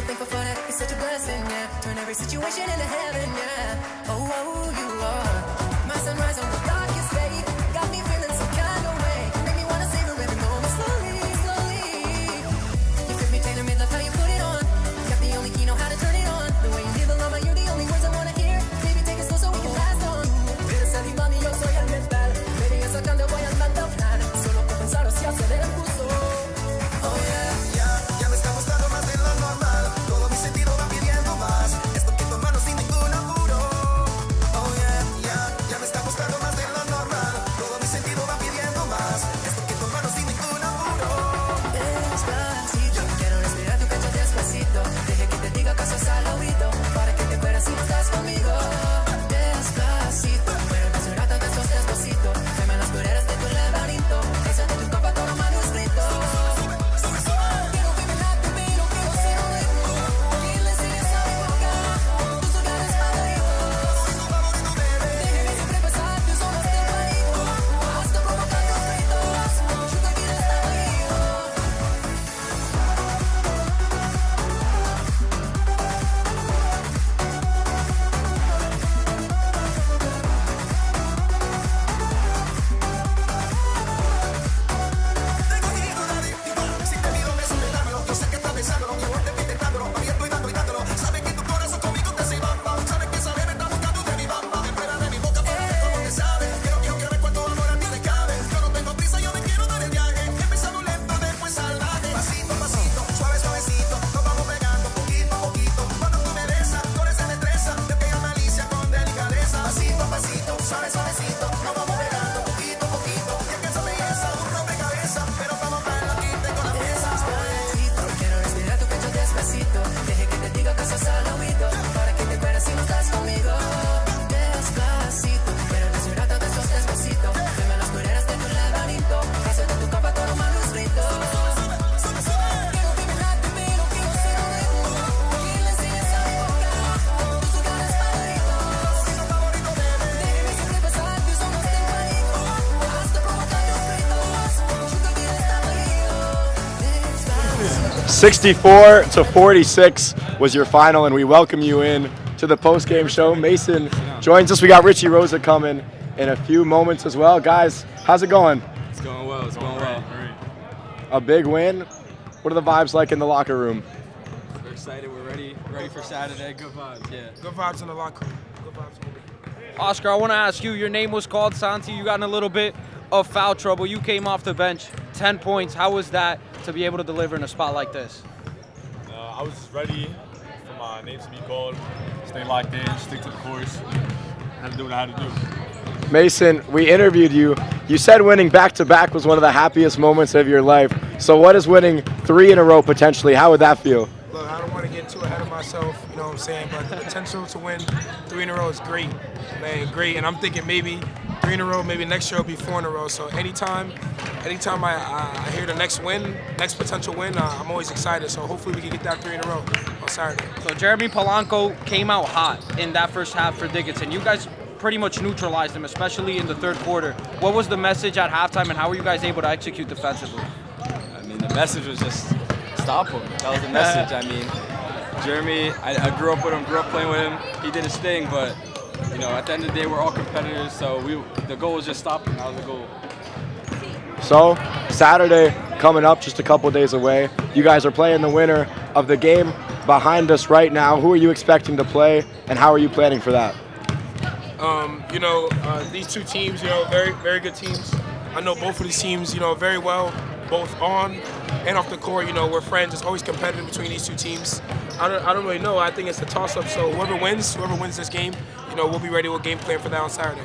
so thankful for that. It's such a blessing, yeah. Turn every situation into heaven, yeah. Oh, you are my sunrise on the darkest day. Got me feeling some kind of way. Make me wanna savor every moment slowly, slowly. You fit me, tailor made, love how you put it on. Got the only key, know how to turn it on. The way you live along, you're the only words I wanna hear. Baby, take it slow so we can last on. Pero salí, mami, yo soy el metal. Baby, sacando voy andando plan. Solo por pensar si acelera el pulso. Oh yeah. Ya me está gustando más de lo normal. Todo mi sentido va pidiendo más. Esto que tomando sin ningún apuro. Oh yeah, ya me está gustando más de lo normal. Todo mi sentido va pidiendo más. Esto que tomando sin ningún apuro. Despacito, quiero respirar tu pecho despacito. Deje que te diga cosas al oído, para que te mueras si no estás conmigo. Despacito, muero de hacer rato de estos despacito. Dame las puertas de tu laberinto. Esa de tu copa todo manuscrito. Quiero vivir tu vino, quiero ser un ritmo. Y le sigues a mi boca. Tus lugares favoritos. Déjeme siempre pasar tus zonas del pánico. Hasta provocar tus gritos. Yo también estaba ahí. 64-46 was your final, and we welcome you in to the post-game show. Mason joins us. We got Richie Rosa coming in a few moments as well. Guys, how's it going? It's going well. It's going well. A big win. What are the vibes like in the locker room? We're excited. We're ready for Saturday. Good vibes. Yeah. Good vibes in the locker room. Good vibes. Oscar, I want to ask you, your name was called, Santi. You got in a little bit of foul trouble. You came off the bench, 10 points. How was that to be able to deliver in a spot like this? I was ready for my name to be called. Stay locked in, stick to the course. I had to do what I had to do. Mason, we interviewed you. You said winning back-to-back was one of the happiest moments of your life. So what is winning 3 in a row potentially? How would that feel? Look, I don't want to get too ahead of myself, you know what I'm saying, but the potential to win 3 in a row is great, man, great. And I'm thinking maybe 3 in a row, maybe next year will be 4 in a row. So anytime I hear the next potential win, I'm always excited. So hopefully we can get that 3 in a row on Saturday. So Jeremy Polanco came out hot in that first half for Dickinson. You guys pretty much neutralized him, especially in the third quarter. What was the message at halftime, and how were you guys able to execute defensively? I mean, the message was just stop him. That was the message. I mean, Jeremy, I grew up with him, grew up playing with him. He did his thing, but you know, at the end of the day, we're all competitors. So the goal was just stop him. That was the goal. So Saturday coming up, just a couple days away. You guys are playing the winner of the game behind us right now. Who are you expecting to play, and how are you planning for that? These two teams, very, very good teams. I know both of these teams, very well, both on and off the court. We're friends. It's always competitive between these two teams. I don't really know. I think it's a toss-up. So whoever wins this game, we'll be ready with game plan for that on Saturday.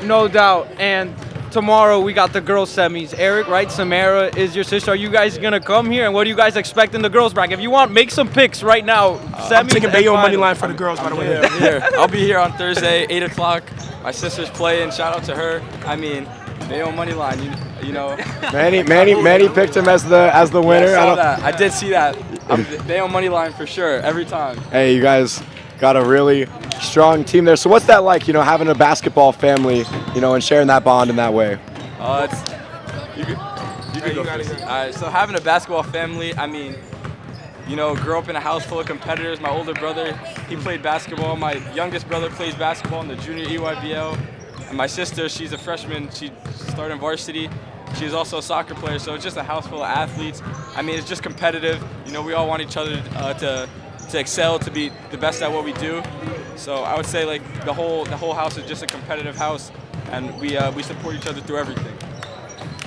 No doubt. And tomorrow we got the girls semis. Eric, right? Samara is your sister. Are you guys gonna come here? And what do you guys expect in the girls bracket? If you want, make some picks right now. I'm taking Bayo money line for the girls, by the way. Yeah, I'll be here on Thursday, 8 o'clock. My sister's playing. Shout out to her. I mean, Bayo money line. You know. Manny picked him as the winner. Yeah, I did see that. Bayo money line for sure every time. Hey, you guys got a really strong team there. So what's that like, having a basketball family, and sharing that bond in that way? You could go first. All right, so having a basketball family, I mean, you know, grew up in a house full of competitors. My older brother, he played basketball. My youngest brother plays basketball in the junior EYBL. And my sister, she's a freshman. She started in varsity. She's also a soccer player, so it's just a house full of athletes. I mean, it's just competitive. You know, we all want each other to excel, to be the best at what we do. So I would say like the whole house is just a competitive house, and we support each other through everything.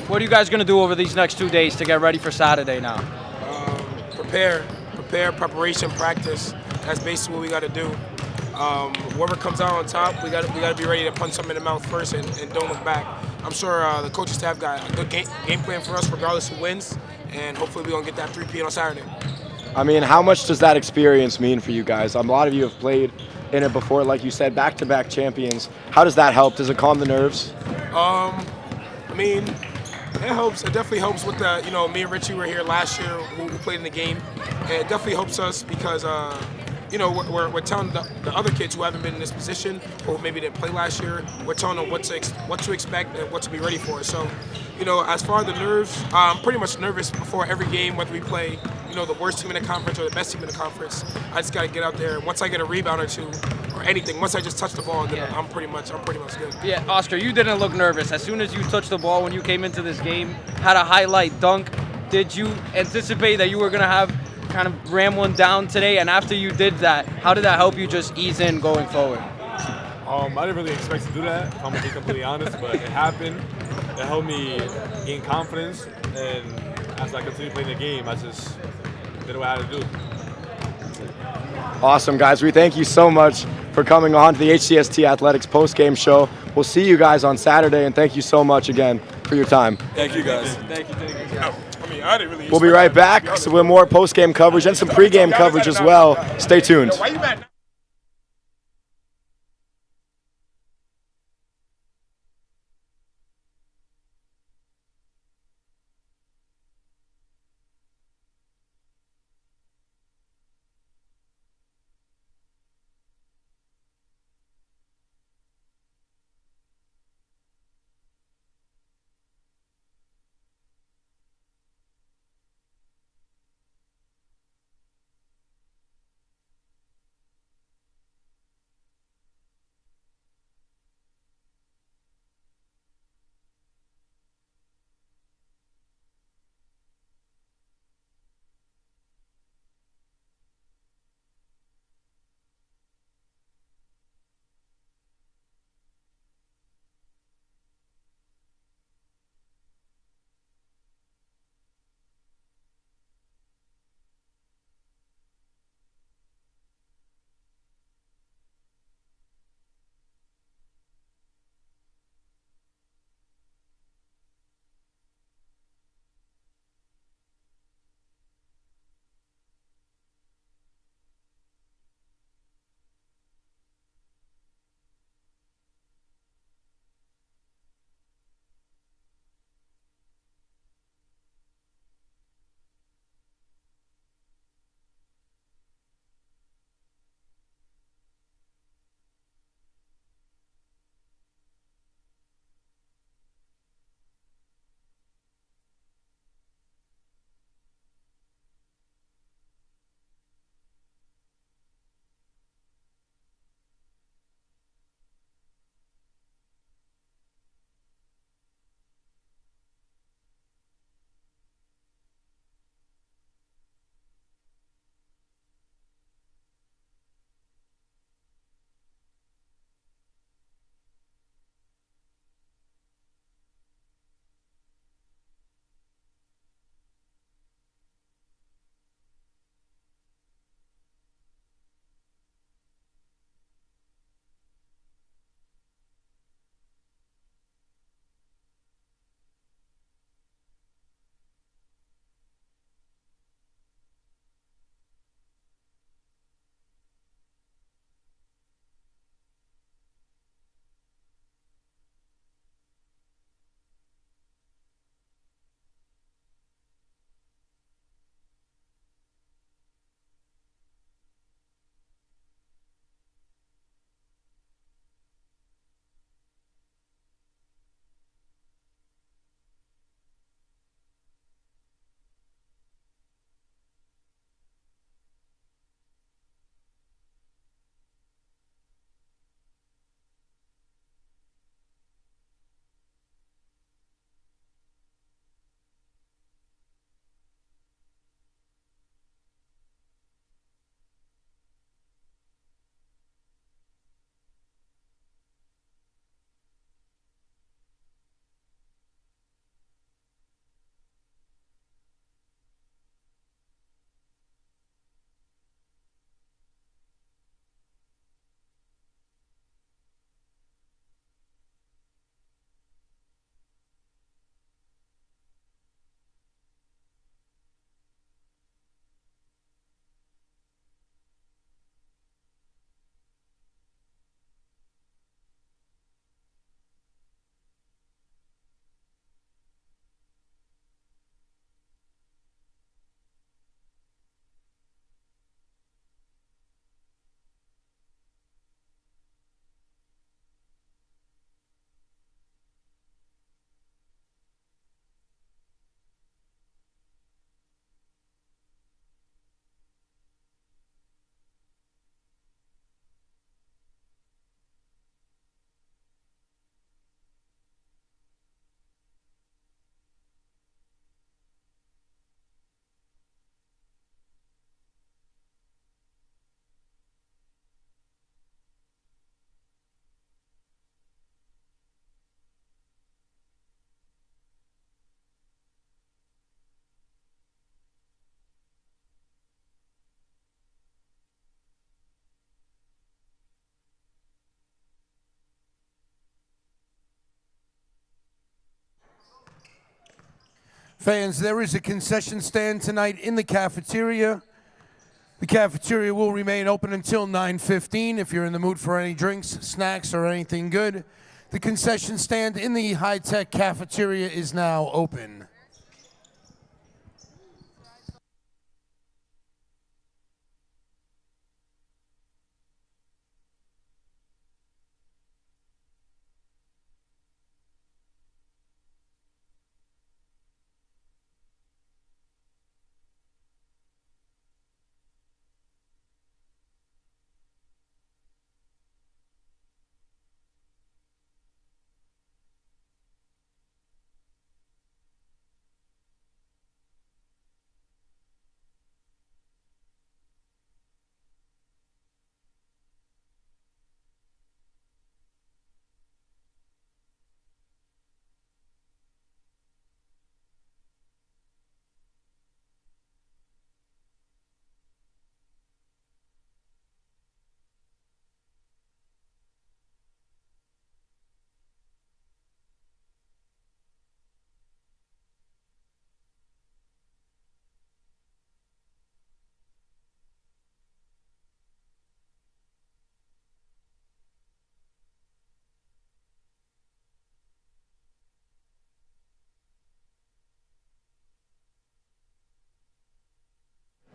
What are you guys gonna do over these next 2 days to get ready for Saturday now? Preparation, practice. That's basically what we got to do. Whoever comes out on top, we got to be ready to punch something in the mouth first and don't look back. I'm sure the coaching staff got a good game plan for us regardless who wins, and hopefully we're going to get that 3-peat on Saturday. I mean, how much does that experience mean for you guys? A lot of you have played in it before, like you said, back-to-back champions. How does that help? Does it calm the nerves? I mean, it helps. It definitely helps with the, you know, me and Richie were here last year who played in the game. And it definitely helps us because, you know, we're telling the other kids who haven't been in this position or maybe didn't play last year, we're telling them what to expect and what to be ready for. So, you know, as far as the nerves, I'm pretty much nervous before every game, whether we play, you know, the worst team in the conference or the best team in the conference. I just got to get out there. Once I get a rebound or two or anything, once I just touch the ball, then I'm pretty much good. Yeah, Oscar, you didn't look nervous. As soon as you touched the ball when you came into this game, had a highlight dunk. Did you anticipate that you were gonna have kind of ram one down today? And after you did that, how did that help you just ease in going forward? I didn't really expect to do that, if I'm gonna be completely honest, but it happened. It helped me gain confidence, and as I continue playing the game, I just did what I had to do. Awesome, guys. We thank you so much for coming on to the HCST Athletics postgame show. We'll see you guys on Saturday, and thank you so much again for your time. Thank you guys. Thank you. I didn't really We'll be right back with more postgame coverage and some pregame coverage as well. Stay tuned. Why you mad? Fans, there is a concession stand tonight in the cafeteria. The cafeteria will remain open until 9:15 if you're in the mood for any drinks, snacks, or anything good. The concession stand in the high-tech cafeteria is now open.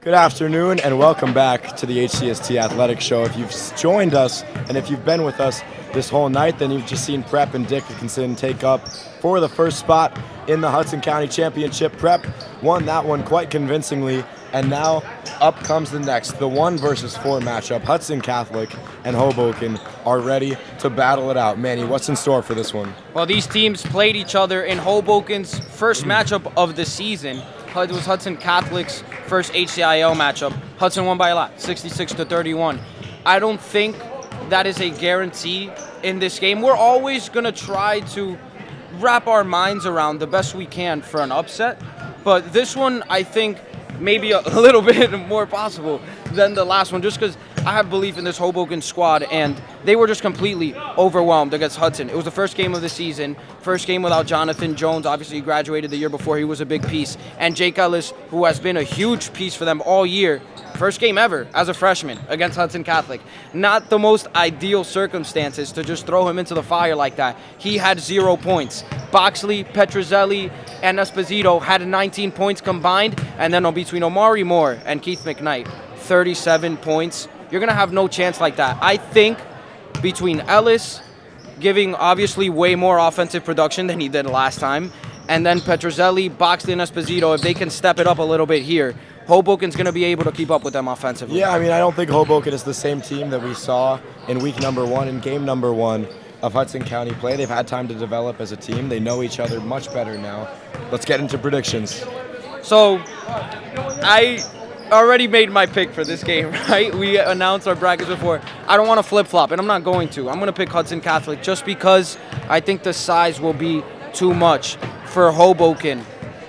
Good afternoon and welcome back to the HCST Athletic Show. If you've joined us and if you've been with us this whole night, then you've just seen Prep and Dickinson take up for the first spot in the Hudson County Championship. Prep won that one quite convincingly, and now up comes the next, the 1 versus 4 matchup. Hudson Catholic and Hoboken are ready to battle it out. Manny, what's in store for this one? Well, these teams played each other in Hoboken's first matchup of the season. It was Hudson Catholic's first HCIAL matchup. Hudson won by a lot, 66-31. I don't think that is a guarantee in this game. We're always going to try to wrap our minds around the best we can for an upset, but this one, I think, maybe a little bit more possible than the last one, just because I have belief in this Hoboken squad, and they were just completely overwhelmed against Hudson. It was the first game of the season, first game without Jonathan Jones. Obviously, he graduated the year before. He was a big piece. And Jake Ellis, who has been a huge piece for them all year, first game ever as a freshman against Hudson Catholic. Not the most ideal circumstances to just throw him into the fire like that. He had 0 points. Boxley, Petrozelli, and Esposito had 19 points combined, and then between Omari Moore and Keith McKnight, 37 points. You're going to have no chance like that. I think between Ellis giving obviously way more offensive production than he did last time, and then Petrozelli, Boxley, and Esposito, if they can step it up a little bit here, Hoboken's going to be able to keep up with them offensively. Yeah, I mean, I don't think Hoboken is the same team that we saw in week number 1 and game number 1 of Hudson County play. They've had time to develop as a team. They know each other much better now. Let's get into predictions. So, I already made my pick for this game, right? We announced our brackets before. I don't want to flip-flop, and I'm not going to. I'm going to pick Hudson Catholic just because I think the size will be too much for Hoboken.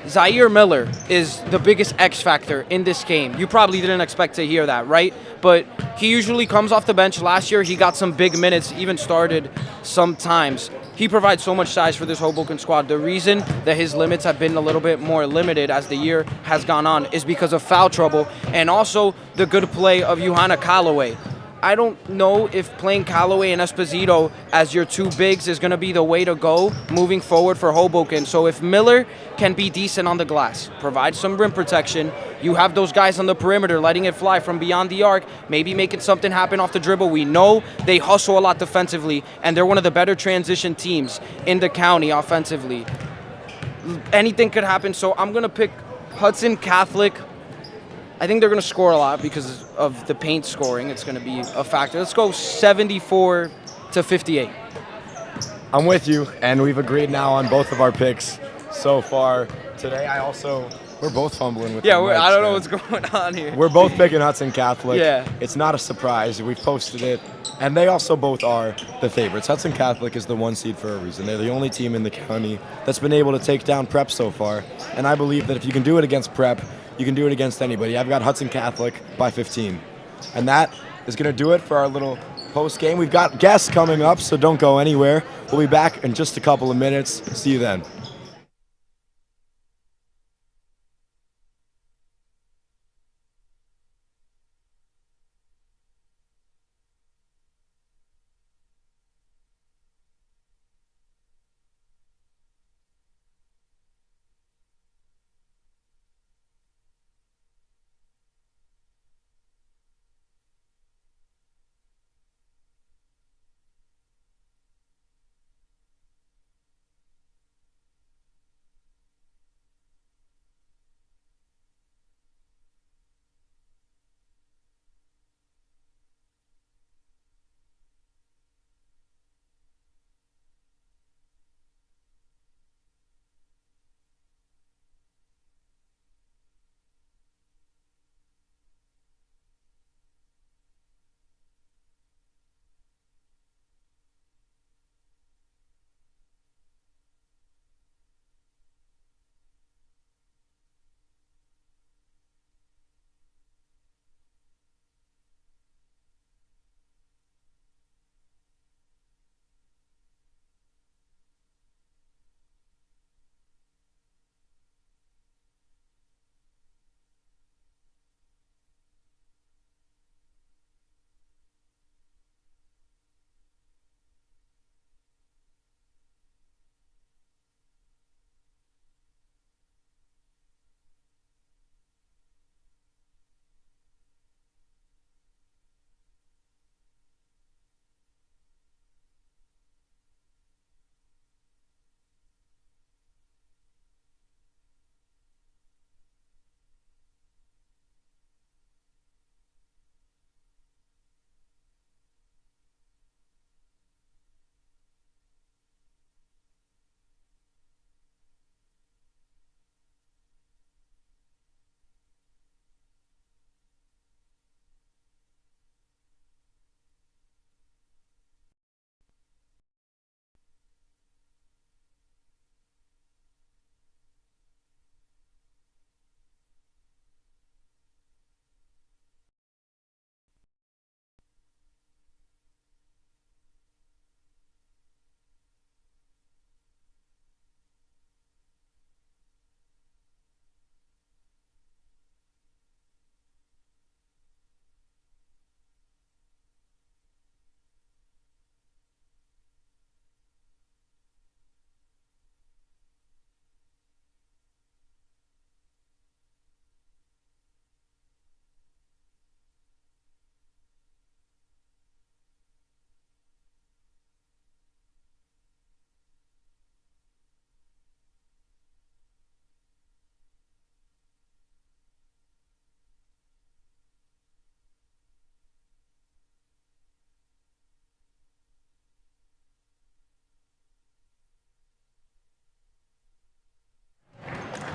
Zaire Miller is the biggest X factor in this game. You probably didn't expect to hear that, right? But he usually comes off the bench. Last year, he got some big minutes, even started sometimes. He provides so much size for this Hoboken squad. The reason that his limits have been a little bit more limited as the year has gone on is because of foul trouble and also the good play of Johanna Callaway. I don't know if playing Callaway and Esposito as your two bigs is going to be the way to go moving forward for Hoboken. So if Miller can be decent on the glass, provide some rim protection, you have those guys on the perimeter letting it fly from beyond the arc, maybe making something happen off the dribble. We know they hustle a lot defensively, and they're one of the better transition teams in the county offensively. Anything could happen, so I'm going to pick Hudson Catholic. I think they're going to score a lot because of the paint scoring. It's going to be a factor. Let's go 74-58. I'm with you, and we've agreed now on both of our picks so far today. We're both fumbling with I don't know man. what's going on here. We're both picking Hudson Catholic. Yeah. It's not a surprise. We've posted it, and they also both are the favorites. Hudson Catholic is the 1 seed for a reason. They're the only team in the county that's been able to take down Prep so far, and I believe that if you can do it against Prep, you can do it against anybody. I've got Hudson Catholic by 15. And that is going to do it for our little post game. We've got guests coming up, so don't go anywhere. We'll be back in just a couple of minutes. See you then.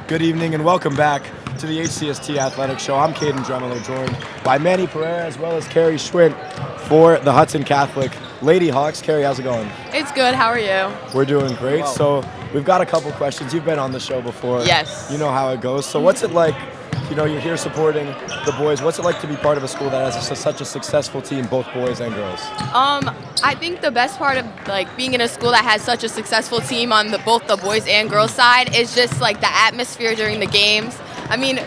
Good evening and welcome back to the HCST Athletics Show. I'm Caden Dremelo, joined by Manny Pereira as well as Carrie Schwin for the Hudson Catholic Lady Hawks. Carrie, how's it going? It's good. How are you? We're doing great. So we've got a couple questions. You've been on the show before. Yes. You know how it goes. So what's it like, you're here supporting the boys. What's it like to be part of a school that has such a successful team, both boys and girls? I think the best part of being in a school that has such a successful team on both the boys and girls side is just the atmosphere during the games. I mean,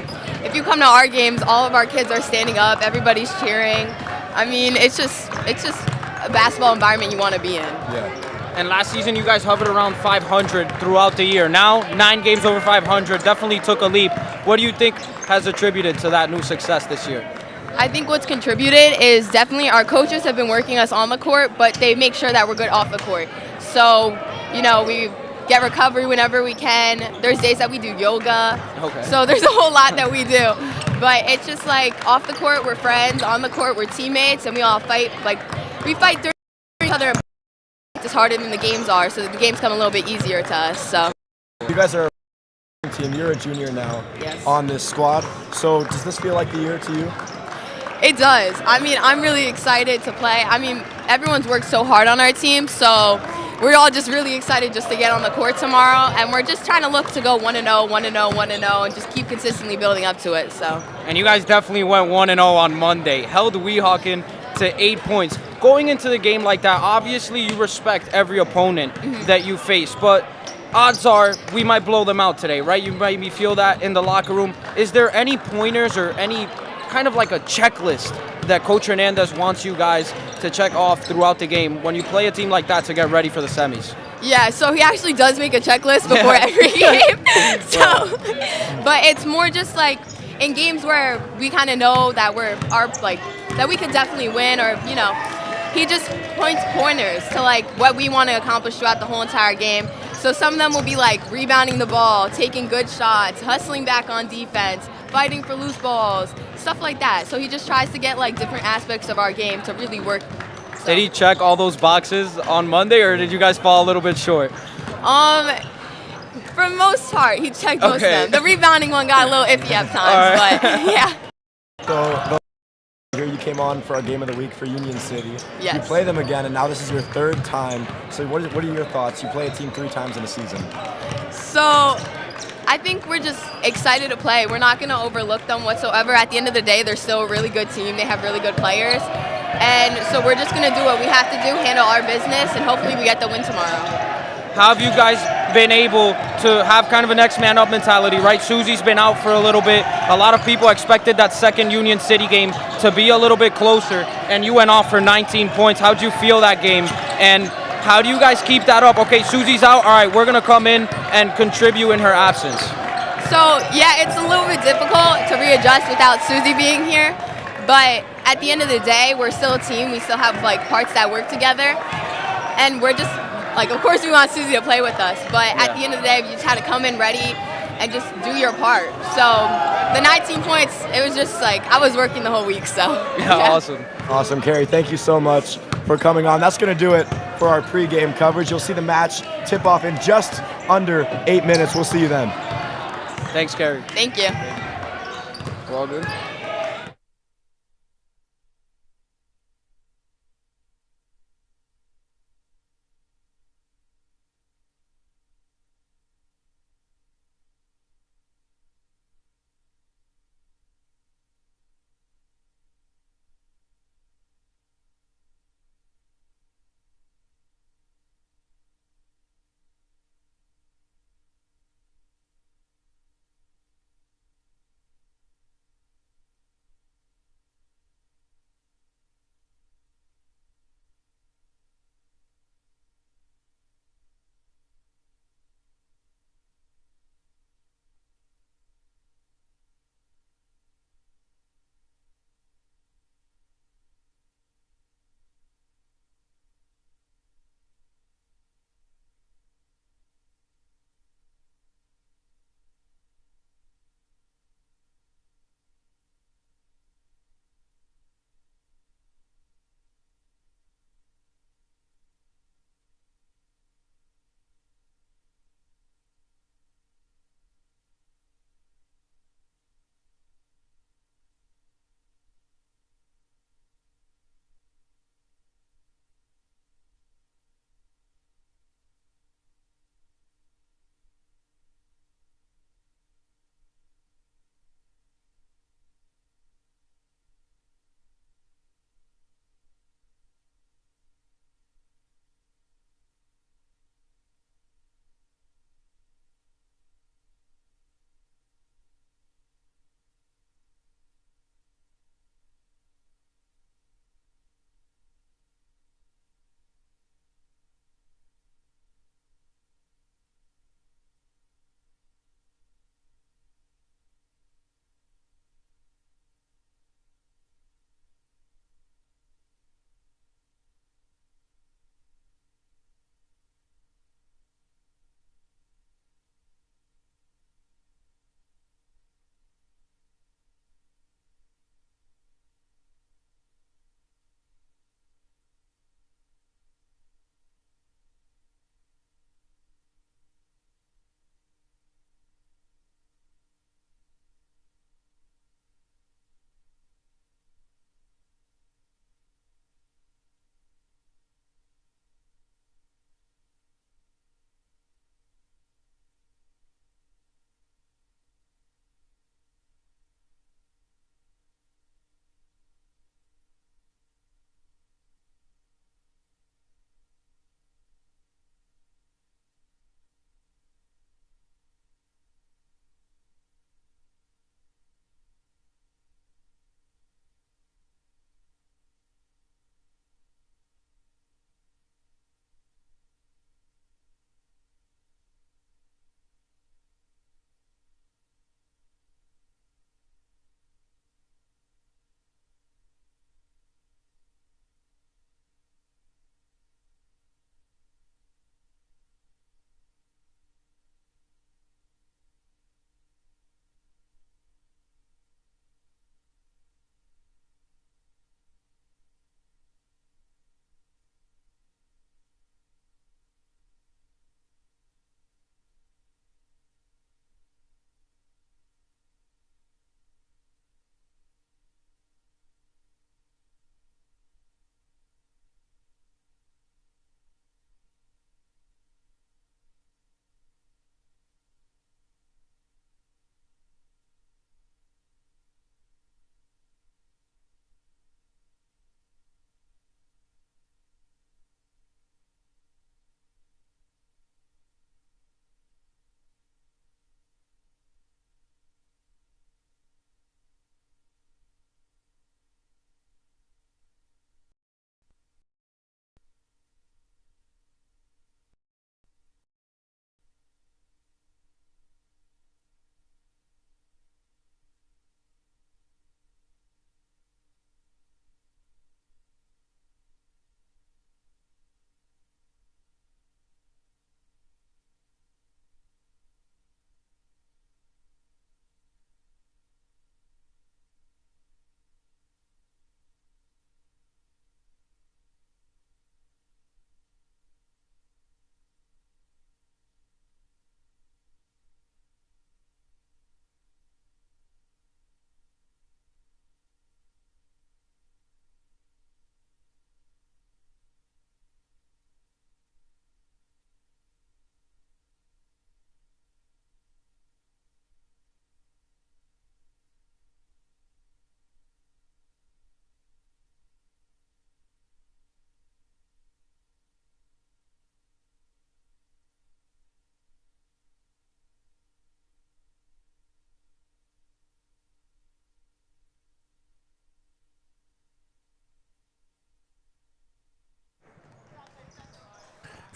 if you come to our games, all of our kids are standing up, everybody's cheering. I mean, it's just a basketball environment you want to be in. Yeah. And last season, you guys hovered around 500 throughout the year. Now, 9 games over 500, definitely took a leap. What do you think has attributed to that new success this year? I think what's contributed is definitely our coaches have been working us on the court, but they make sure that we're good off the court. So, we get recovery whenever we can. There's days that we do yoga. Okay. So there's a whole lot that we do. But it's just off the court, we're friends. On the court, we're teammates, and we all fight. We fight through each other. It's harder than the games are, so the games come a little bit easier to us. So You guys are a team. You're a junior now on this squad. So does this feel like the year to you? it does. I mean, I'm really excited to play. I mean, everyone's worked so hard on our team, so we're all just really excited just to get on the court tomorrow, and we're just trying to look to go 1-0, 1-0, 1-0, and just keep consistently building up to it. So. And you guys definitely went 1-0 on Monday. Held Weehawken to 8 points. Going into the game like that, obviously you respect every opponent that you face, but odds are we might blow them out today, right? You maybe feel that in the locker room. Is there any pointers or any kind of a checklist that Coach Hernandez wants you guys to check off throughout the game when you play a team like that to get ready for the semis? Yeah, so he actually does make a checklist before every game. But it's more just in games where we kind of know that that we could definitely win, or he just pointers to what we want to accomplish throughout the whole entire game. So some of them will be rebounding the ball, taking good shots, hustling back on defense, fighting for loose balls, stuff like that. So he just tries to get different aspects of our game to really work. So. Did he check all those boxes on Monday, or did you guys fall a little bit short? For the most part, he checked most of them. The rebounding one got a little iffy at times, but yeah. So here you came on for our game of the week for Union City. Yes. You play them again, and now this is your third time. So what are your thoughts? You play a team 3 times in a season. So I think we're just excited to play. We're not going to overlook them whatsoever. At the end of the day, they're still a really good team. They have really good players. And so we're just going to do what we have to do, handle our business, and hopefully we get the win tomorrow. How have you guys been able to have kind of a next man up mentality, right? Susie's been out for a little bit. A lot of people expected that second Union City game to be a little bit closer, and you went off for 19 points. How'd you feel that game? And how do you guys keep that up? Okay, Susie's out. All right, we're going to come in and contribute in her absence. So, yeah, it's a little bit difficult to readjust without Susie being here. But at the end of the day, we're still a team. We still have, parts that work together. And we're just, of course we want Susie to play with us. But at the end of the day, you just had to come in ready and just do your part. So the 19 points, it was just I was working the whole week, so. Yeah, awesome. Awesome, Carrie. Thank you so much for coming on. That's going to do it for our pregame coverage. You'll see the match tip off in just under 8 minutes. We'll see you then. Thanks, Carrie. Thank you. We're all good?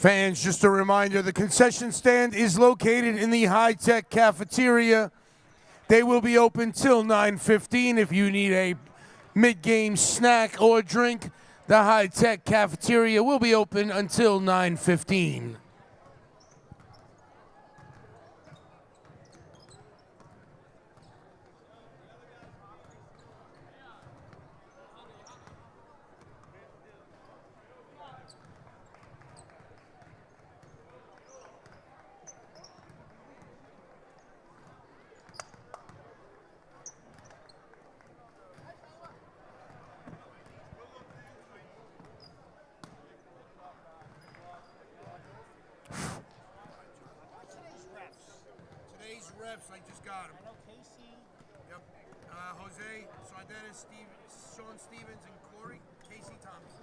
Fans, just a reminder, the concession stand is located in the high-tech cafeteria. They will be open till 9:15. If you need a mid-game snack or drink, the high-tech cafeteria will be open until 9:15. Today's refs, I just got them. Casey. Yep. Jose, Sardenis, Sean Stevens, and Corey. Casey Thomas.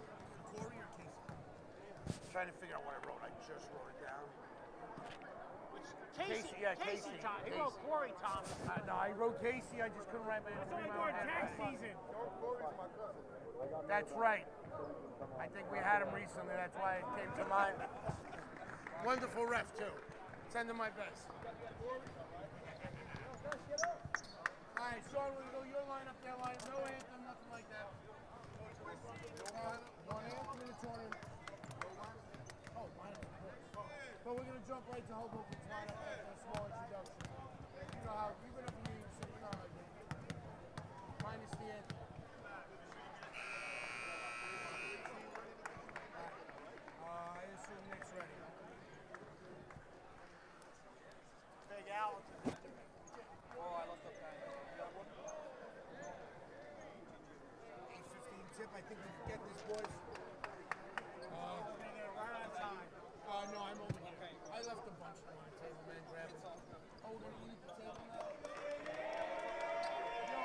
Corey or Casey? Trying to figure out what I wrote. I just wrote it down. Casey. Yeah, Casey. He wrote Corey Thomas. No, I wrote Casey. I just couldn't write my name. Jack season. That's right. I think we had him recently. That's why it came to mind. Wonderful ref, too. Send him my best. All right, Sean, we're going to go your line up there. No anthem, nothing like that. No anthem in the tournament. Oh, line up, of course. But we're going to jump right to Hoboken's line up after a small introduction. You know how, even if you so you know how I do. Minus the anthem. I assume Nick's ready. Big Al. Oh, I love the guy. 8:15 tip. I think we can get this, boys. Right on time. No, I'm over here. Okay. I left a bunch on the table, man. Grab it. Oh, we're going to eat the table now? No.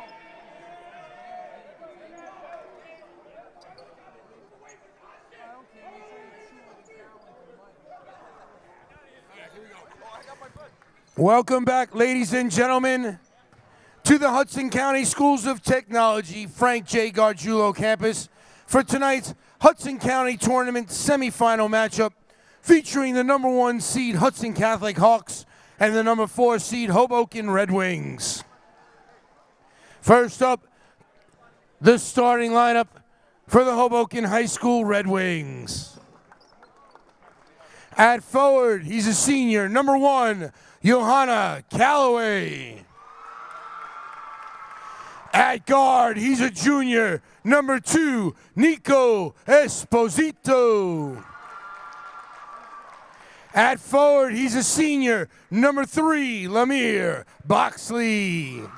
I don't care. Make sure you chew like a cow into the mic. All right, here we go. Oh, I got my foot. Welcome back, ladies and gentlemen, to the Hudson County Schools of Technology Frank J. Gargiulo campus for tonight's Hudson County Tournament semifinal matchup featuring the #1 seed Hudson Catholic Hawks and the #4 seed Hoboken Red Wings. First up, the starting lineup for the Hoboken High School Red Wings. At forward, he's a senior, #1, Johanna Calloway. At guard, he's a junior, #2, Nico Esposito. At forward, he's a senior, #3, Lamir Boxley.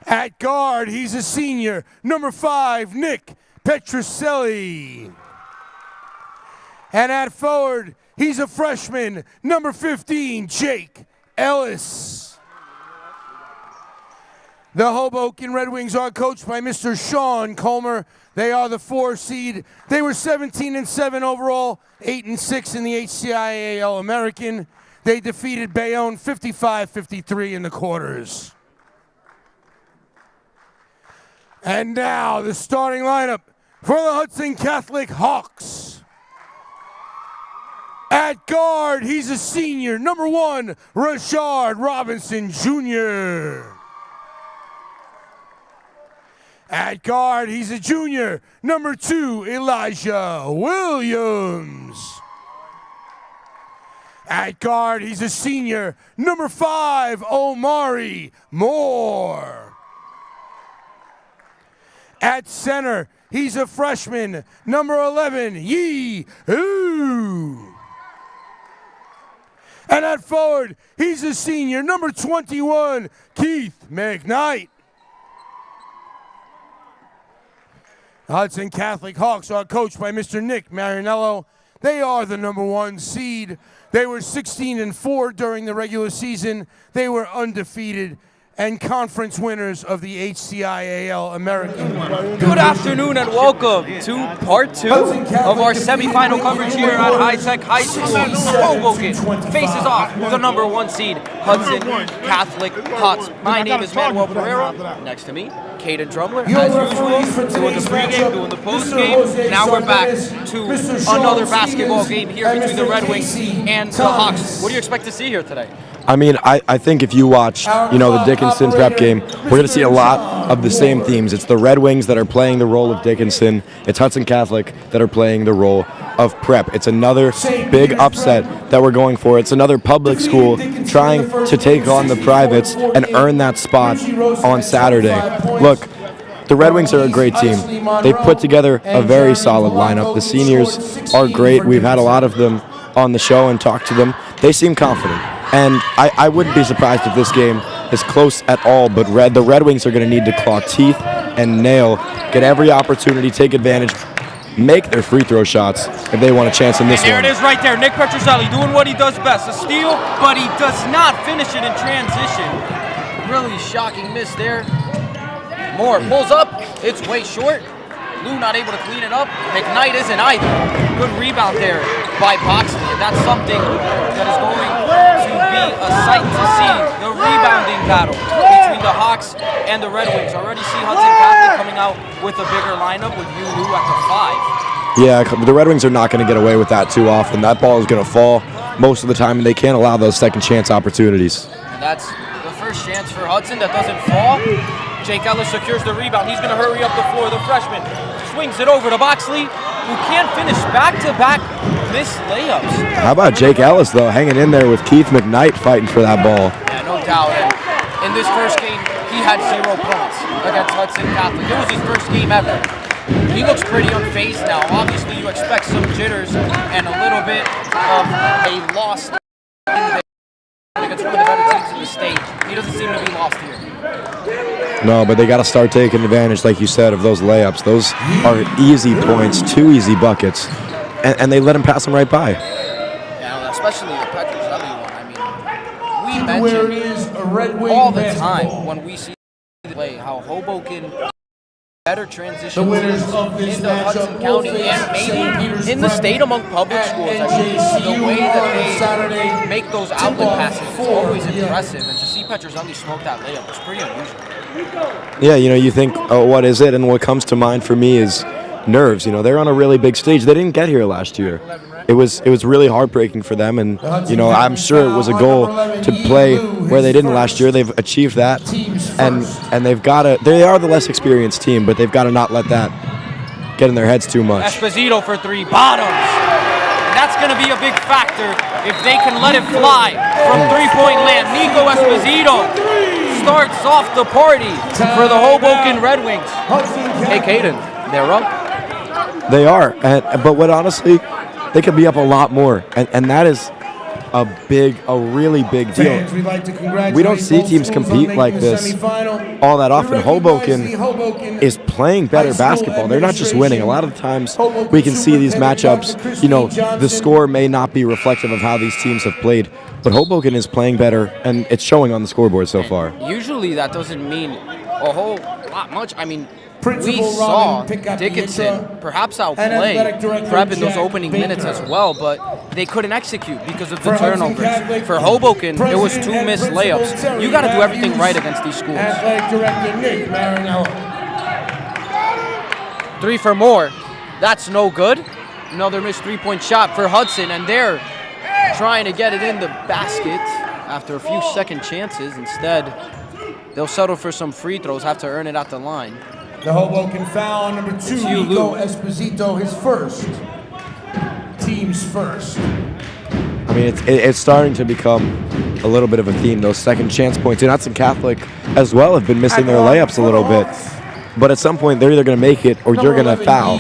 At guard, he's a senior, #5, Nick Petroselli. And at forward, he's a freshman, #15, Jake Ellis. The Hoboken Red Wings are coached by Mr. Sean Colmer. They are the 4 seed. They were 17-7 overall, 8-6 in the HCIAL American. They defeated Bayonne 55-53 in the quarters. And now the starting lineup for the Hudson Catholic Hawks. At guard, he's a senior, #1, Rashard Robinson Jr. At guard, he's a junior, #2, Elijah Williams. At guard, he's a senior, #5, Omari Moore. At center, he's a freshman, #11, Yi Ooh. And at forward, he's a senior, #21, Keith McKnight. Hudson Catholic Hawks are coached by Mr. Nick Marinello. They are the #1 seed. They were 16-4 during the regular season. They were undefeated and conference winners of the HCIAL American. Good afternoon and welcome to part 2 of our semifinal coverage here at High Tech High School. Hoboken faces off the #1 seed Hudson Catholic Hawks. My name is Manuel Pereira. Next to me, Caden Drumler, as usual, doing the pregame, doing the postgame. Now we're back to another basketball game here between the Red Wings and the Hawks. What do you expect to see here today? I mean, I think if you watch, the Dickinson prep game, we're going to see a lot of the same themes. It's the Red Wings that are playing the role of Dickinson. It's Hudson Catholic that are playing the role of prep. It's another big upset that we're going for. It's another public school trying to take on the privates and earn that spot on Saturday. Look, the Red Wings are a great team. They've put together a very solid lineup. The seniors are great. We've had a lot of them on the show and talked to them. They seem confident. And I wouldn't be surprised if this game is close at all, but the Red Wings are going to need to claw teeth and nail, get every opportunity, take advantage, make their free throw shots if they want a chance in this one. There it is right there. Nick Petrozelli doing what he does best. A steal, but he does not finish it in transition. Really shocking miss there. Moore pulls up. It's way short. Lou not able to clean it up. McKnight isn't either. Good rebound there by Boxley. And that's something that is going to be a sight to see. The rebounding battle between the Hawks and the Red Wings. Already see Hudson Catholic coming out with a bigger lineup with Lou at the 5. Yeah, the Red Wings are not going to get away with that too often. That ball is going to fall most of the time, and they can't allow those second chance opportunities. And that's the first chance for Hudson that doesn't fall. Jake Ellis secures the rebound. He's going to hurry up the floor. The freshman swings it over to Boxley, who can't finish back-to-back missed layups. How about Jake Ellis, though, hanging in there with Keith McKnight fighting for that ball? Yeah, no doubt. And in this first game, he had 0 points against Hudson Catholic. It was his first game ever. He looks pretty unfazed now. Obviously, you expect some jitters and a little bit of a loss against one of the better teams in the state. He doesn't seem to be lost here. No, but they got to start taking advantage, like you said, of those layups. Those are easy points, 2 easy buckets, and they let him pass them right by. Yeah, especially the Petrozelli one. I mean, we mention all the time when we see the play how Hoboken better transitions into Hudson County and maybe in the state among public schools. I mean, the way that they make those outlet passes is always impressive, and to see Petrozelli smoke that layup is pretty unusual. Yeah, you think, oh, what is it? And what comes to mind for me is nerves. They're on a really big stage. They didn't get here last year. It was really heartbreaking for them, and I'm sure it was a goal to play where they didn't last year. They've achieved that, and they are the less experienced team, but they've got to not let that get in their heads too much. Esposito for 3, bottoms. And that's going to be a big factor if they can let it fly from 3-point land. Nico Esposito starts off the party for the Hoboken Red Wings. Hey, Caden, they're up. They are, but what honestly, they could be up a lot more, and that is a really big deal. We don't see teams compete like this all that often. Hoboken is playing better basketball. They're not just winning. A lot of the times we can see these matchups, the score may not be reflective of how these teams have played, but Hoboken is playing better, and it's showing on the scoreboard so far. Usually that doesn't mean a whole lot much. I mean, we saw Dickinson perhaps outplay Prep in those opening minutes as well, but they couldn't execute because of the turnovers. For Hoboken, it was 2 missed layups. You got to do everything right against these schools. 3 for Moore. That's no good. Another missed 3-point shot for Hudson, and they're trying to get it in the basket after a few second chances. Instead, they'll settle for some free throws, have to earn it at the line. The Hoboken foul on number 2, Nico Esposito, his first. Team's first. I mean, it's starting to become a little bit of a theme. Those second chance points. And Hudson Catholic as well have been missing their layups a little bit. But at some point, they're either going to make it or you're going to foul.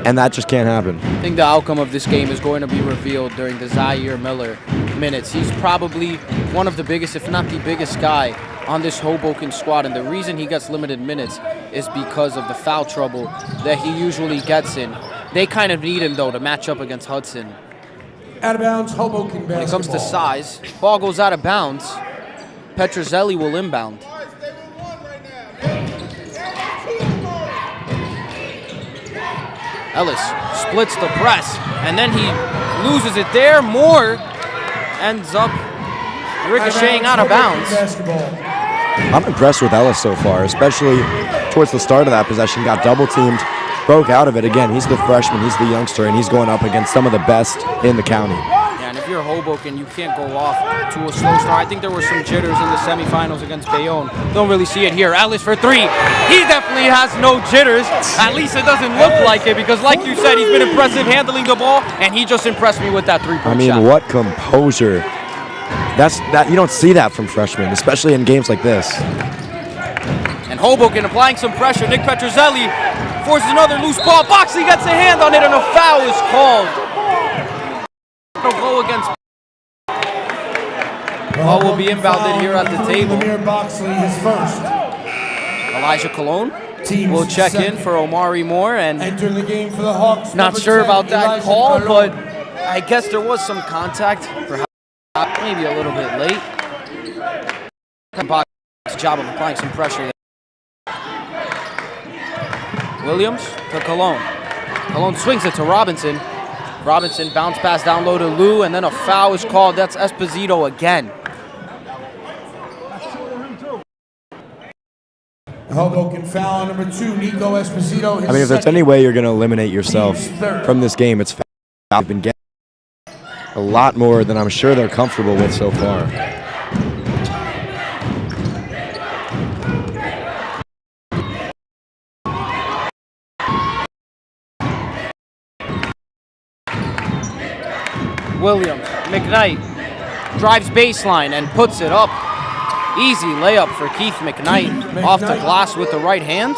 And that just can't happen. I think the outcome of this game is going to be revealed during the Zaire Miller minutes. He's probably one of the biggest, if not the biggest guy on this Hoboken squad, and the reason he gets limited minutes is because of the foul trouble that he usually gets in. They kind of need him, though, to match up against Hudson. Out of bounds, Hoboken basketball. When it comes to size, ball goes out of bounds. Petrozelli will inbound. Ellis splits the press, and then he loses it there. Moore ends up ricocheting out of bounds. I'm impressed with Ellis so far, especially towards the start of that possession, got double teamed, broke out of it. Again, he's the freshman, he's the youngster, and he's going up against some of the best in the county. Yeah, and if you're Hoboken, you can't go off to a slow start. I think there were some jitters in the semifinals against Bayonne. Don't really see it here. Ellis for three. He definitely has no jitters. At least it doesn't look like it, because like you said, he's been impressive handling the ball, and he just impressed me with that three-point shot. I mean, what composure. That you don't see that from freshmen, especially in games like this. And Hoboken applying some pressure. Nick Petrozelli forces another loose ball. Boxley gets a hand on it, and a foul is called. No goal against. Ball will be inbounded here at the table. Boxley his first. Elijah Cologne will check in for Omari Moore, and Entering the game for the Hawks. not number sure 10, about that Elijah call, Cologne. but I guess there was some contact. Perhaps maybe a little bit late. Boxley's job of applying some pressure there. Williams to Cologne. Cologne swings it to Robinson. Robinson bounce pass down low to Lou, and then a foul is called. That's Esposito again. Hoboken foul number 2, Nico Esposito. His I mean, if there's second. any way you're going to eliminate yourself from this game, it's fouls. They've been getting a lot more than I'm sure they're comfortable with so far. Williams, McKnight drives baseline and puts it up. Easy layup for Keith McKnight off the glass with the right hand.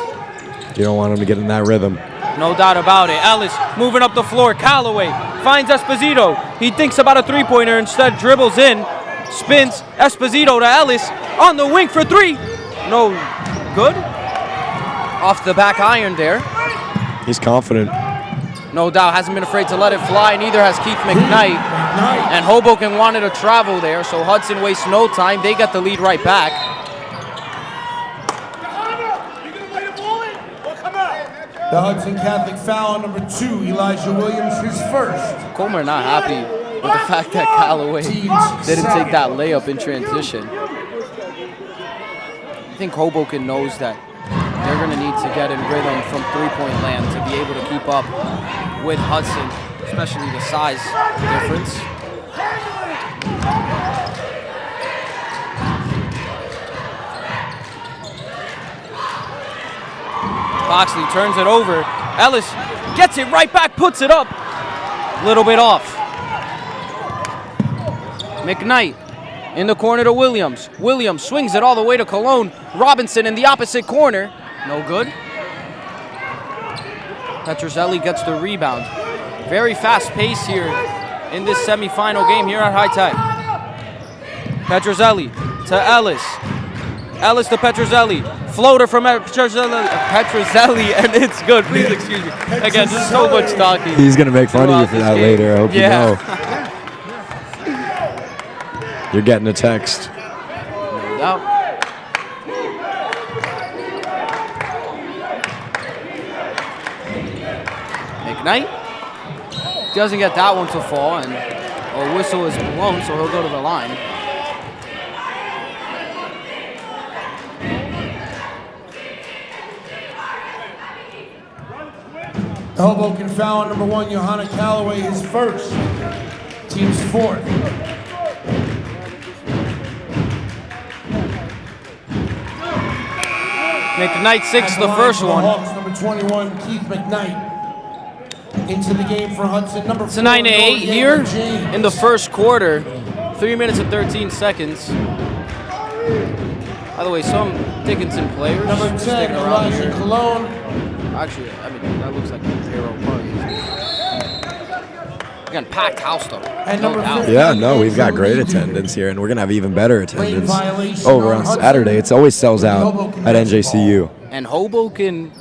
You don't want him to get in that rhythm. No doubt about it. Ellis moving up the floor. Callaway finds Esposito. He thinks about a three-pointer, instead dribbles in, spins. Esposito to Ellis on the wing for three. No good. Off the back iron there. He's confident. No doubt, hasn't been afraid to let it fly, neither has Keith McKnight. And Hoboken wanted to travel there, so Hudson wastes no time. They get the lead right back. The Hudson Catholic foul number 2, Elijah Williams, his first. Comer not happy with the fact that Callaway didn't take that layup in transition. I think Hoboken knows that they're going to need to get in rhythm from three-point land to be able to keep up with Hudson, especially the size difference. Boxley turns it over. Ellis gets it right back, puts it up. Little bit off. McKnight in the corner to Williams. Williams swings it all the way to Cologne. Robinson in the opposite corner. No good. Petrozelli gets the rebound. Very fast pace here in this semifinal game here at High Tech. Petrozelli to Ellis. Ellis to Petrozelli. Floater from Petrozelli, and it's good. Please excuse me. Again, just so much talking. He's going to make fun of you for that later. I hope you know. You're getting a text. No doubt. McKnight doesn't get that one to fall, and a whistle is blown, so he'll go to the line. The Hoboken foul number 1, Johanna Callaway, his first. Team's fourth. McKnight six, the first one. Hawks, number 21, Keith McKnight. Into the game for Hudson, number 4. It's a 9-8 here in the first quarter. 3 minutes and 13 seconds. By the way, some Dickinson players Number 10, sticking around Elijah here. Cologne. Actually, I mean, that looks like a hero party. Again, packed house though. And No number doubt. 15. Yeah, no, we've got great attendance here, and we're going to have even better attendance over on Saturday. It always sells out at NJCU. And Hoboken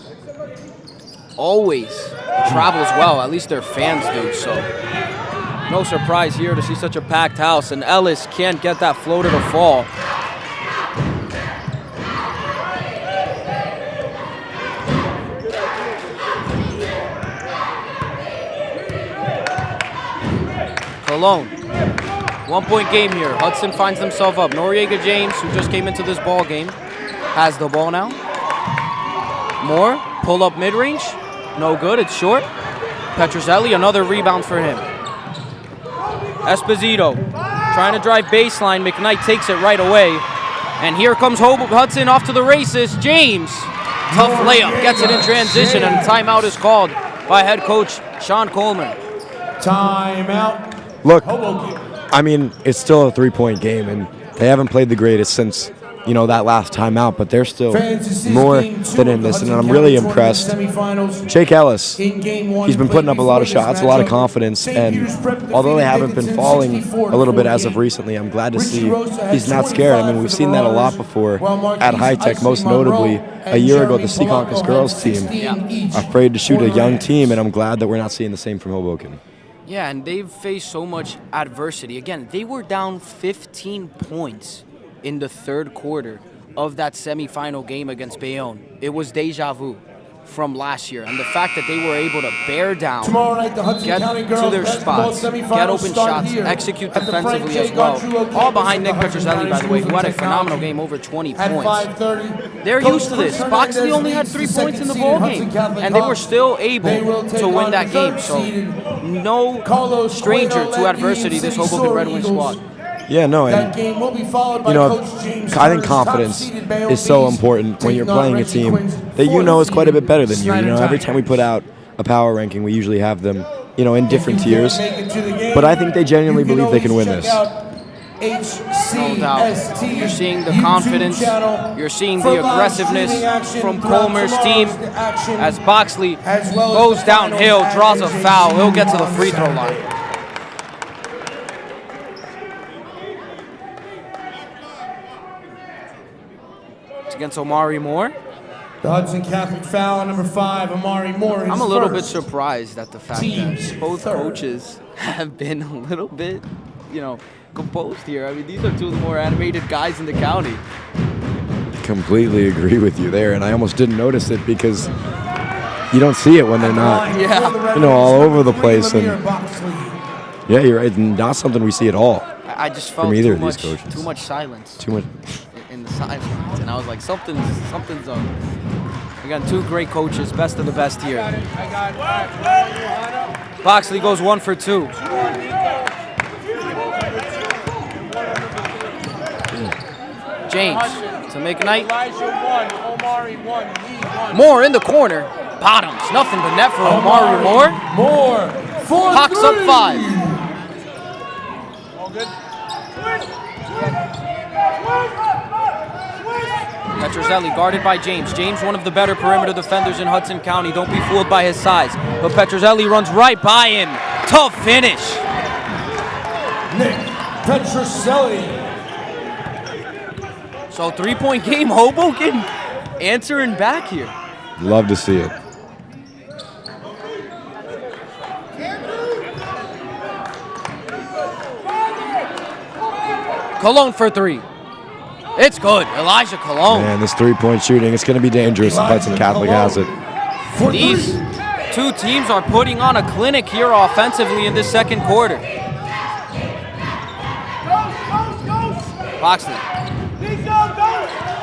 always travels well, at least their fans do, so no surprise here to see such a packed house. And Ellis can't get that floater to fall. Cologne, 1 point game here. Hudson finds themselves up. Noriega James, who just came into this ball game, has the ball now. Moore, pull up mid-range. No good, it's short. Petrozelli, another rebound for him. Esposito trying to drive baseline. McKnight takes it right away. And here comes Hudson off to the races. James, tough layup, gets it in transition, and a timeout is called by head coach Sean Coleman. Timeout. Look, Hoboken. I mean, it's still a 3-point game, and they haven't played the greatest since, you know, that last timeout, but they're still more than in this, and I'm really impressed. Jake Ellis, he's been putting up a lot of shots, a lot of confidence, and although they haven't been falling a little bit as of recently, I'm glad to see he's not scared. I mean, we've seen that a lot before at High Tech, most notably a year ago, the Secaucus girls team, afraid to shoot a young team, and I'm glad that we're not seeing the same from Hoboken. Yeah, and they've faced so much adversity. Again, they were down 15 points in the third quarter of that semifinal game against Bayonne. It was deja vu from last year, and the fact that they were able to bear down, Tomorrow night, the Hudson get County to girls their basketball spots, semifinals get open start shots, here execute at the Frank defensively J. as well. Gaudreau All behind Nick campus of Petrozelli, by the way, who had a phenomenal game, over 20 at points. 5:30. They're used to this. Boxley only had 3 points in the ball game, and they were still able to win that game. So no stranger to adversity, this Hoboken Red Wing squad. Yeah, no, That and game will be followed by you know, Coach James I think Turner's confidence top-seeded Bayonne is so Bees important when you're taking on playing a Richie team Quinn's that you know is quite a bit better than you. You Snyder know, every Tigers. time we put out a power ranking, we usually have them, you know, in different If you tiers. can't make it to the game, But I think they genuinely you believe they can always win check this. out No doubt. HCST You're seeing the YouTube confidence. channel You're seeing for the live aggressiveness streaming action from throughout Colmer's tomorrow's team action, as Boxley as well as goes the downhill, finals draws a at foul. He'll get to the on free throw Saturday. line. It's against Omari Moore. The Hudson Catholic foul on number 5, Amari Moore. I'm a little bit first. surprised at the fact Team's that both third. coaches have been a little bit, composed here. I mean, these are two of the more animated guys in the county. Completely agree with you there, and I almost didn't notice it because you don't see it when they're not, Yeah. you know, all over the place. And And yeah, you're right, not something we see at all. I just felt From either too of these much, coaches. too much silence Too much. in the silence, and I was like, something's up. We got two great coaches, best of the best here. Boxley goes 1 for 2. James to McKnight. Moore in the corner. Bottoms. Nothing but net for Omari Moore. Moore. For Hawks up 5. Petrozelli guarded by James. James, one of the better perimeter defenders in Hudson County. Don't be fooled by his size. But Petrozelli runs right by him. Tough finish. Nick Petrozelli. So 3-point game, Hoboken answering back here. Love to see it. Cologne for 3. It's good. Elijah Cologne. Man, this 3-point shooting, it's going to be dangerous if Hudson Catholic has it. These two teams are putting on a clinic here offensively in this second quarter. Boxley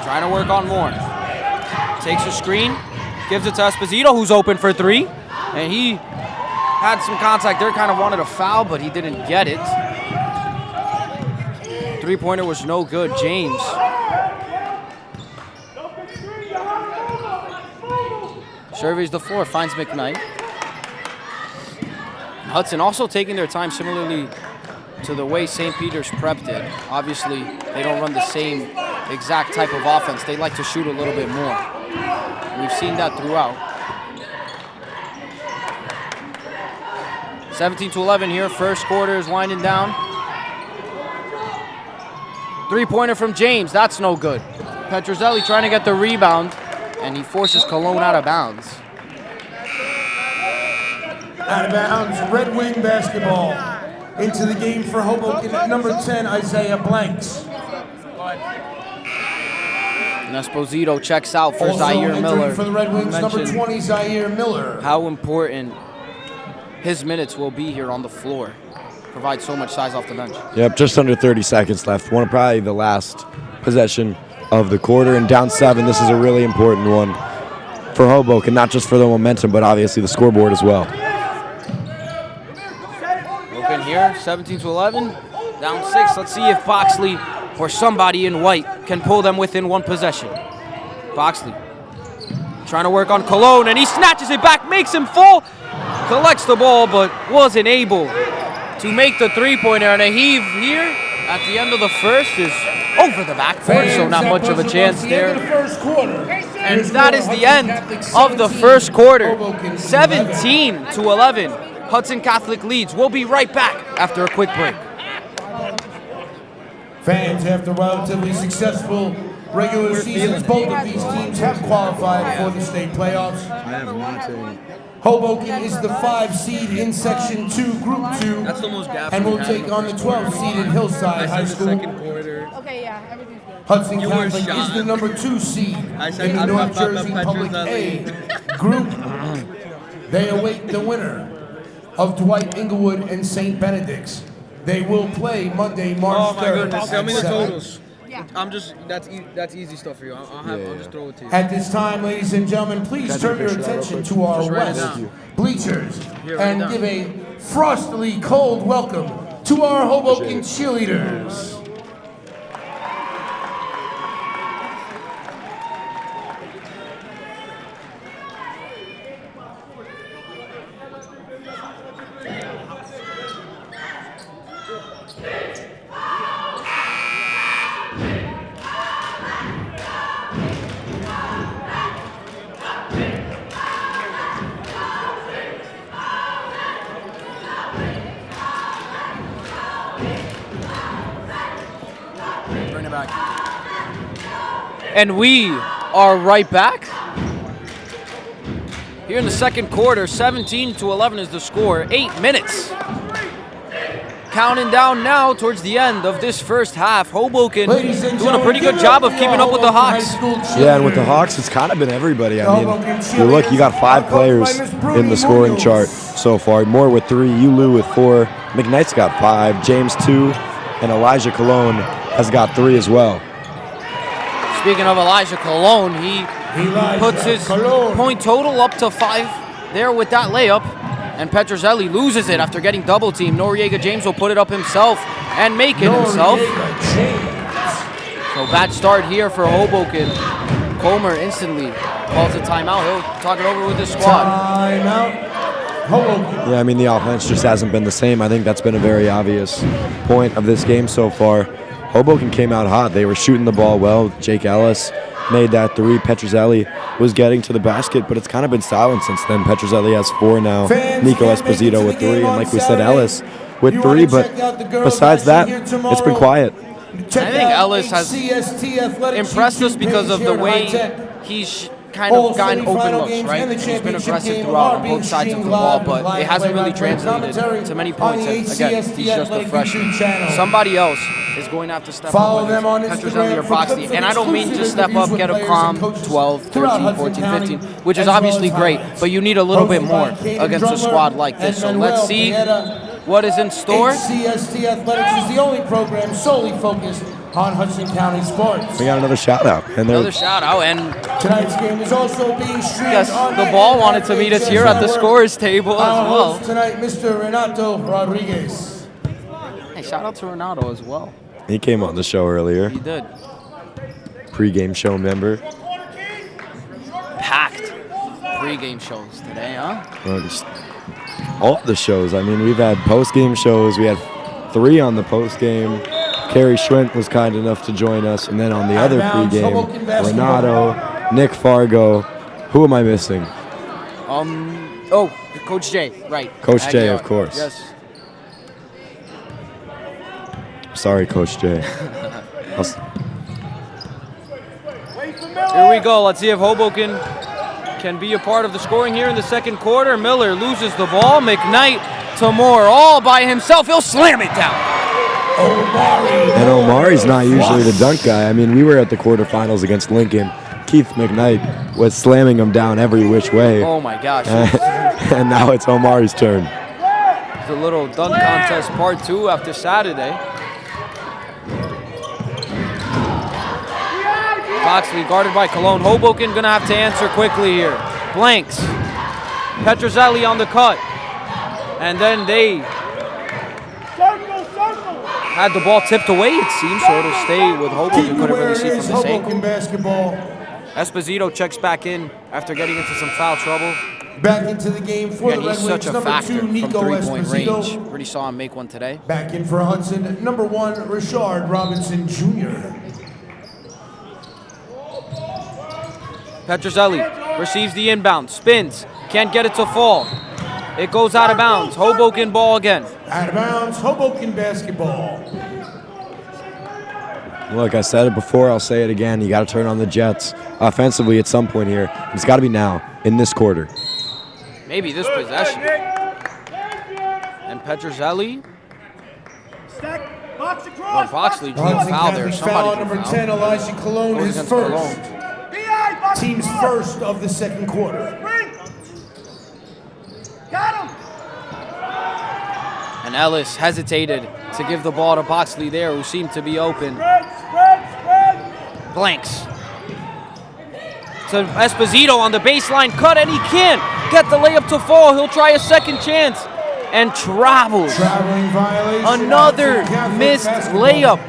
trying to work on Moore. Takes a screen, gives it to Esposito, who's open for 3. And he had some contact there, kind of wanted a foul, but he didn't get it. 3-pointer was no good. James. Surveys the floor, finds McKnight. Hudson also taking their time similarly to the way St. Peter's Prep did. Obviously, they don't run the same exact type of offense. They like to shoot a little bit more. We've seen that throughout. 17-11 here. First quarter is winding down. 3-pointer from James. That's no good. Petrozelli trying to get the rebound, and he forces Cologne out of bounds. Out of bounds, Red Wing basketball. Into the game for Hoboken at number 10, Isaiah Blanks. And Esposito checks out for Also Zaire entering Miller. for the Red Wings, number Mentioned 20, Zaire Miller. how important his minutes will be here on the floor. Provides so much size off the bench. Yep, just under 30 seconds left. One of probably the last possession of the quarter, and down 7. This is a really important one. for Hoboken, not just for the momentum, but obviously the scoreboard as well. Hoboken here, 17-11, down 6. Let's see if Boxley or somebody in white can pull them within one possession. Boxley trying to work on Cologne, and he snatches it back, makes him fall, collects the ball, but wasn't able to make the three-pointer. And a heave here at the end of the first is over the backboard, so not much of a chance there. And that is the end of the first quarter, 17-11. Hudson Catholic leads. We'll be right back after a quick break. Fans, after relatively successful regular seasons, both of these teams have qualified for the state playoffs. Hoboken is the 5 seed in Section 2, Group 2, and will take on the 12 seed in Hillside High School. Okay, yeah, everything's good. Hudson Catholic is the number 2 seed in the North Jersey Public A Group. They await the winner of Dwight Inglewood and St. Benedict's. They will play Monday, March 3rd. Oh my goodness, tell me the 7. totals. Yeah. I'm just, that's easy stuff for you. I'll just throw it to you. At this time, ladies and gentlemen, please turn your attention to our Just write it west down. bleachers Here, write it and down. give a frostily cold welcome to our Hoboken cheerleaders. Bring it back. And we are right back. Here in the second quarter, 17-11 is the score. 8 minutes. Counting down now towards the end of this first half. Hoboken doing a pretty good job of keeping up with the Hawks. Yeah, and with the Hawks, it's kind of been everybody. I mean, you look, you got 5 players in the scoring chart so far. Moore with 3, Ulu with 4, McKnight's got 5, James 2, and Elijah Cologne has got 3 as well. Speaking of Elijah Cologne, he puts his point total up to 5 there with that layup. And Petrozelli loses it after getting double teamed. Noriega James will put it up himself and make it himself. So bad start here for Hoboken. Comer instantly calls a timeout. He'll talk it over with his squad. Timeout. Hoboken. Yeah, I mean, the offense just hasn't been the same. I think that's been a very obvious point of this game so far. Hoboken came out hot. They were shooting the ball well. Jake Ellis made that 3. Petrozelli was getting to the basket, but it's kind of been silent since then. Petrozelli has 4 now. Nico Esposito with 3, and like we said, Ellis with 3. But besides that, it's been quiet. I think Ellis has impressed us because of the way he's kind of gotten open looks, right? He's been aggressive throughout on both sides of the ball, but it hasn't really translated to many points. And again, he's just a freshman. Somebody else is going to have to step up, whether it's Petrozelli or Boxley. And I don't mean just step up, get a calm 12, 13, 14, 15, which is obviously great, but you need a little bit more against a squad like this. So let's see what is in store. HCST Athletics is the only program solely focused on Hudson County sports. We got another shout out. And Another shout out, and Tonight's game is also being streamed yes, on the ball wanted to meet us here at the scorers table as Our well. host tonight, Mr. Renato Rodriguez. Hey, shout out to Renato as well. he came on the show earlier. He did. Pre-game show member. Packed pre-game shows today, huh? Well, just all the shows. I mean, we've had post-game shows. We had 3 on the post-game. Carrie Schwin was kind enough to join us. And then on the other pre-game, Renato, Nick Fargo. Who am I missing? Oh, Coach J, right. Coach J, Aguilar. of course. Yes. Sorry, Coach J. Here we go. Let's see if Hoboken can be a part of the scoring here in the second quarter. Miller loses the ball. McKnight to Moore all by himself. He'll slam it down. And Omari's not usually the dunk guy. I mean, we were at the quarterfinals against Lincoln. Keith McKnight was slamming him down every which way. Oh my gosh. And now it's Omari's turn. The little dunk contest part 2 after Saturday. Boxley guarded by Cologne. Hoboken gonna have to answer quickly here. Blanks. Petrozelli on the cut. And then they had the ball tipped away, it seems, so it'll stay with Hoboken. Couldn't really see from this Hoboken angle. basketball. Esposito checks back in after getting into some foul trouble. Back into the game for And the Red he's Wings, such a number factor 2, from Nico three-point range. Esposito. Already saw him make one today. Back in for Hudson, number 1, Richard Robinson Jr. Petrozelli receives the inbound, spins, can't get it to fall. It goes out of bounds. Hoboken ball again. Out of bounds, Hoboken basketball. Look, I said it before, I'll say it again. You got to turn on the Jets offensively at some point here. It's got to be now, in this quarter. Maybe this possession. And Petrozelli. Well, Boxley drew a foul there. Foul Somebody drew number a foul. 10, Elijah Cologne, Goes his against first. Cologne. Team's first of the second quarter. And Ellis hesitated to give the ball to Boxley there, who seemed to be open. Blanks. To Esposito on the baseline cut, and he can't get the layup to fall. He'll try a second chance and travels. Traveling violation. Another Catholic missed basketball. layup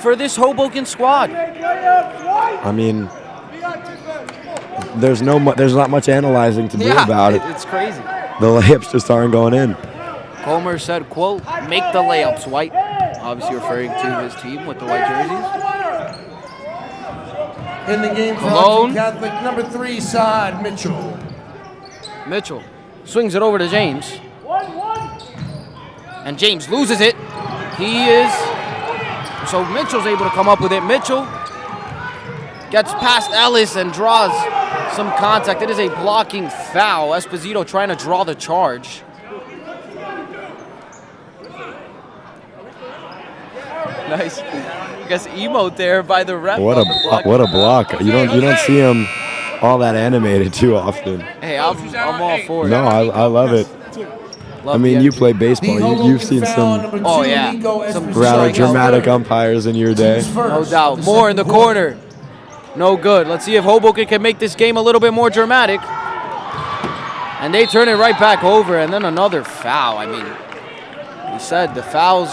for this Hoboken squad. I mean, there's not much analyzing to do about it. It's crazy. The layups just aren't going in. Comer said, quote, "Make the layups, White." Obviously referring to his team with the white jerseys. In the game for Cologne. Hudson Catholic, number 3, Saad Mitchell. Mitchell swings it over to James. And James loses it. So Mitchell's able to come up with it. Mitchell gets past Ellis and draws some contact. It is a blocking foul. Esposito trying to draw the charge. Nice. I guess emote there by the ref. What on the block. a block! You don't see him all that animated too often. Hey, I'm all for it. No, I love it. Love I mean, the you energy. play baseball. You've seen some Oh, yeah. Some rather strikeouts. dramatic umpires in your day. No doubt. More in the corner. No good. Let's see if Hoboken can make this game a little bit more dramatic. And they turn it right back over, and then another foul. I mean, we said the fouls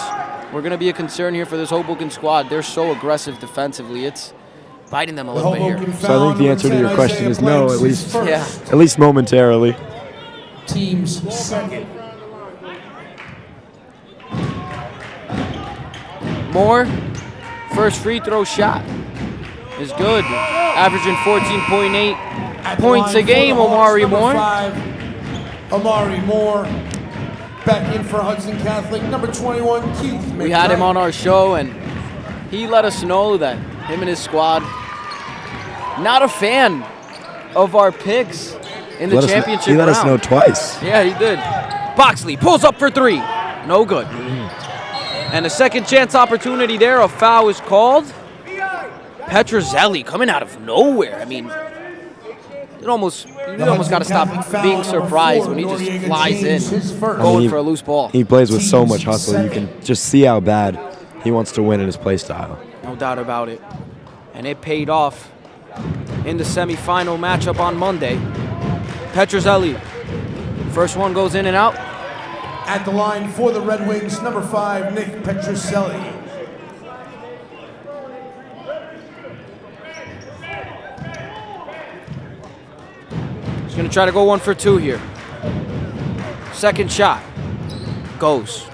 were going to be a concern here for this Hoboken squad. They're so aggressive defensively. It's biting them a little bit here. So I think the answer to your question is no, at least momentarily. Team's second. Moore, first free throw shot is good. Averaging 14.8 points a game, Omari Moore. 5, Omari Moore. Back in for Hudson Catholic, number 21, Keith. We had him on our show, and he let us know that him and his squad, not a fan of our picks in the championship He let us round. know twice. Yeah, he did. Boxley pulls up for 3. No good. And a second chance opportunity there. A foul is called. Petrozelli coming out of nowhere. I mean, you almost got to stop being surprised when he just flies in, going for a loose ball. He plays with so much hustle. You can just see how bad he wants to win in his play style. No doubt about it. And it paid off in the semifinal matchup on Monday. Petrozelli, first one goes in and out. At the line for the Red Wings, number 5, Nick Petrozelli. He's going to try to go 1 for 2 here. Second shot goes.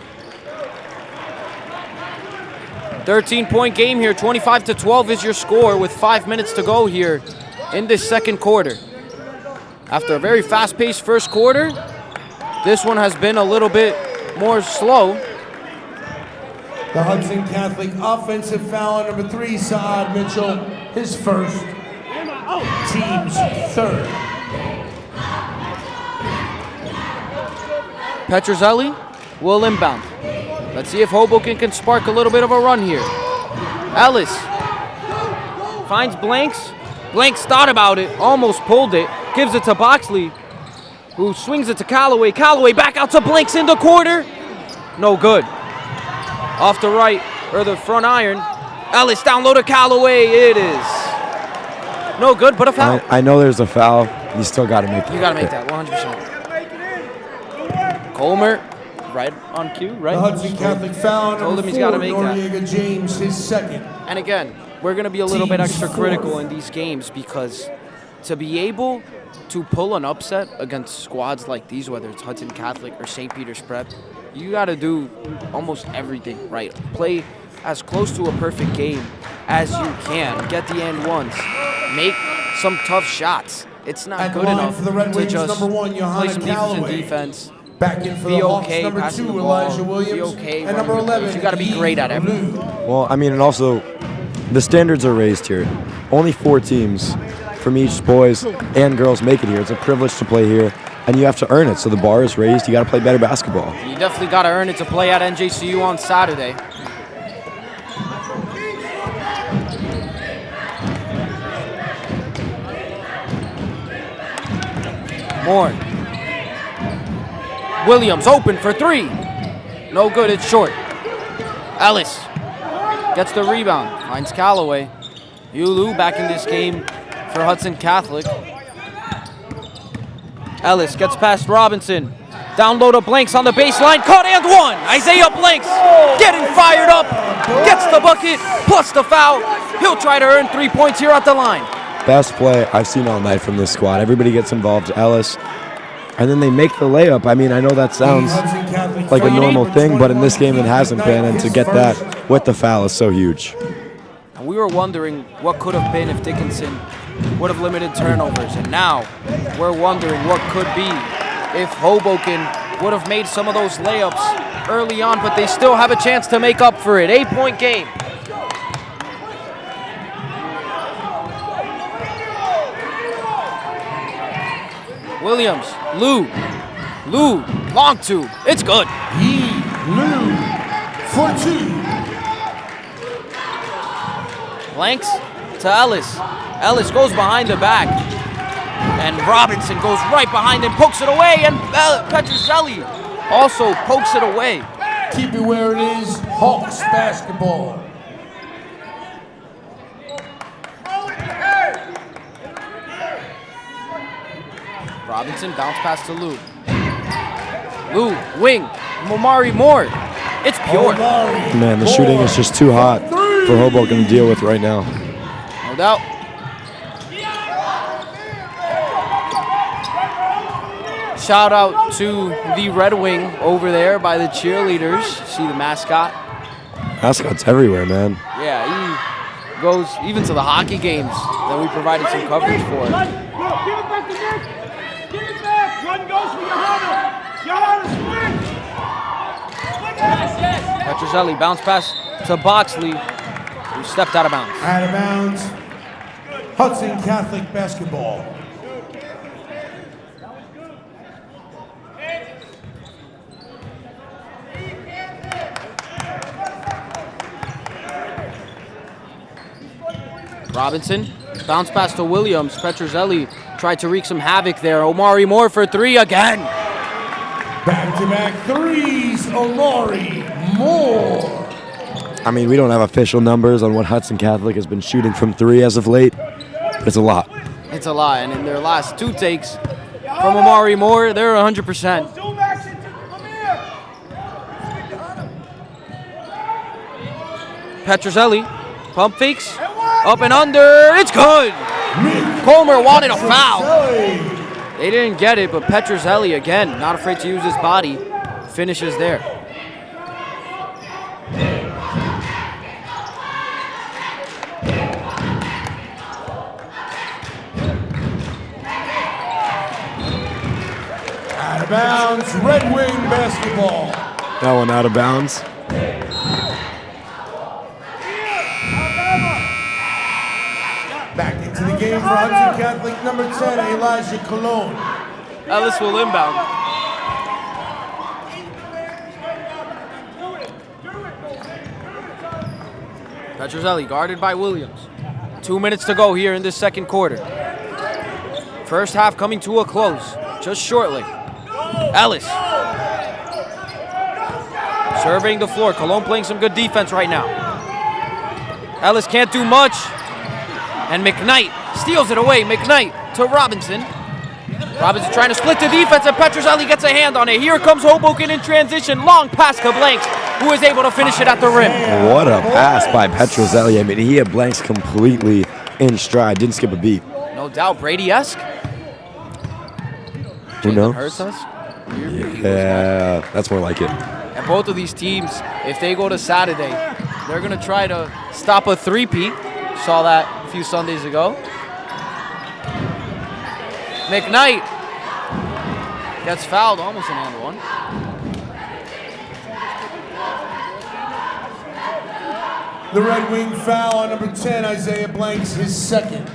13-point game here. 25-12 is your score with 5 minutes to go here in this second quarter. After a very fast-paced first quarter, this one has been a little bit more slow. The Hudson Catholic offensive foul on number 3, Saad Mitchell, his first, team's third. Petrozelli will inbound. Let's see if Hoboken can spark a little bit of a run here. Ellis finds Blanks. Blanks thought about it, almost pulled it, gives it to Boxley, who swings it to Callaway. Callaway back out to Blanks in the corner. No good. Off the right, or the front iron. Ellis down low to Callaway. It is No good, but a foul. I know there's a foul. You still got to make it. You got to make that 100%. Colmer, right on cue, right? The Hudson Catholic foul. Told him he's got to make that. Noriega James, his second. And again, we're going to be a little bit extra critical in these games because to be able to pull an upset against squads like these, whether it's Hudson Catholic or St. Peter's Prep, you got to do almost everything right. Play as close to a perfect game as you can. Get the end ones. Make some tough shots. It's not good enough for the Red to Wings, just number 1, play Johanna some Callaway. defense. Back in for Be the Hawks, okay number passing 2, the ball. Elijah Williams. Be okay and number 11, you got to be great at everything. Well, I mean, and also, the standards are raised here. Only 4 teams from each boys and girls make it here. It's a privilege to play here, and you have to earn it. So the bar is raised. You got to play better basketball. You definitely got to earn it to play at NJCU on Saturday. Moore. Williams open for 3. No good, it's short. Ellis gets the rebound, finds Callaway. Ulu back in this game for Hudson Catholic. Ellis gets past Robinson. Down low to Blanks on the baseline. Caught and one. Isaiah Blanks getting fired up. Gets the bucket plus the foul. He'll try to earn 3 points here at the line. Best play I've seen all night from this squad. Everybody gets involved. Ellis. And then they make the layup. I mean, I know that sounds like a normal thing, but in this game it hasn't been. And to get that with the foul is so huge. And we were wondering what could have been if Dickinson would have limited turnovers. And now we're wondering what could be if Hoboken would have made some of those layups early on, but they still have a chance to make up for it. 8-point game. Williams, Lou, long 2. It's good. Lou for 2. Blanks to Ellis. Ellis goes behind the back. And Robinson goes right behind and pokes it away. And Petrozelli also pokes it away. Keep it where it is. Hawks basketball. Robinson bounce pass to Lou. Lou, wing, Momari Moore. It's pure. Man, the shooting is just too hot for Hoboken to deal with right now. No doubt. Shout out to the Red Wing over there by the cheerleaders. See the mascot? Mascots everywhere, man. Yeah, he goes even to the hockey games that we provided some coverage for. Give it back to Nick. Give it back. Run goes for Johanna. Johanna, swing. Petrozelli bounce pass to Boxley, who stepped out of bounds. Out of bounds. Hudson Catholic basketball. Robinson, bounce pass to Williams. Petrozelli tried to wreak some havoc there. Omari Moore for 3 again. Back-to-back threes, Omari Moore. I mean, we don't have official numbers on what Hudson Catholic has been shooting from 3 as of late, but it's a lot. It's a lot, and in their last 2 takes from Omari Moore, they're 100%. Zoom action. Come here. Petrozelli, pump fakes, up and under, it's good. Colmer wanted a foul. They didn't get it, but Petrozelli, again, not afraid to use his body, finishes there. Out of bounds, Red Wing basketball. That one out of bounds. Back into the game for Hudson Catholic, number 10, Elijah Cologne. Ellis will inbound. Petrozelli guarded by Williams. 2 minutes to go here in this second quarter. First half coming to a close, just shortly. Ellis. Surveying the floor. Cologne playing some good defense right now. Ellis can't do much. And McKnight Steals it away. McKnight to Robinson. Robinson trying to split the defense, and Petrozelli gets a hand on it. Here comes Hoboken in transition. Long pass to Blanks, who is able to finish it at the rim. What a pass by Petrozelli. I mean, he had Blanks completely in stride. Didn't skip a beat. No doubt, Brady-esque. Who knows? Hurts us. Yeah, that's more like it. And both of these teams, if they go to Saturday, they're going to try to stop a three-peat. Saw that a few Sundays ago. McKnight gets fouled, almost an and one. The Red Wing foul on number 10, Isaiah Blanks, his second.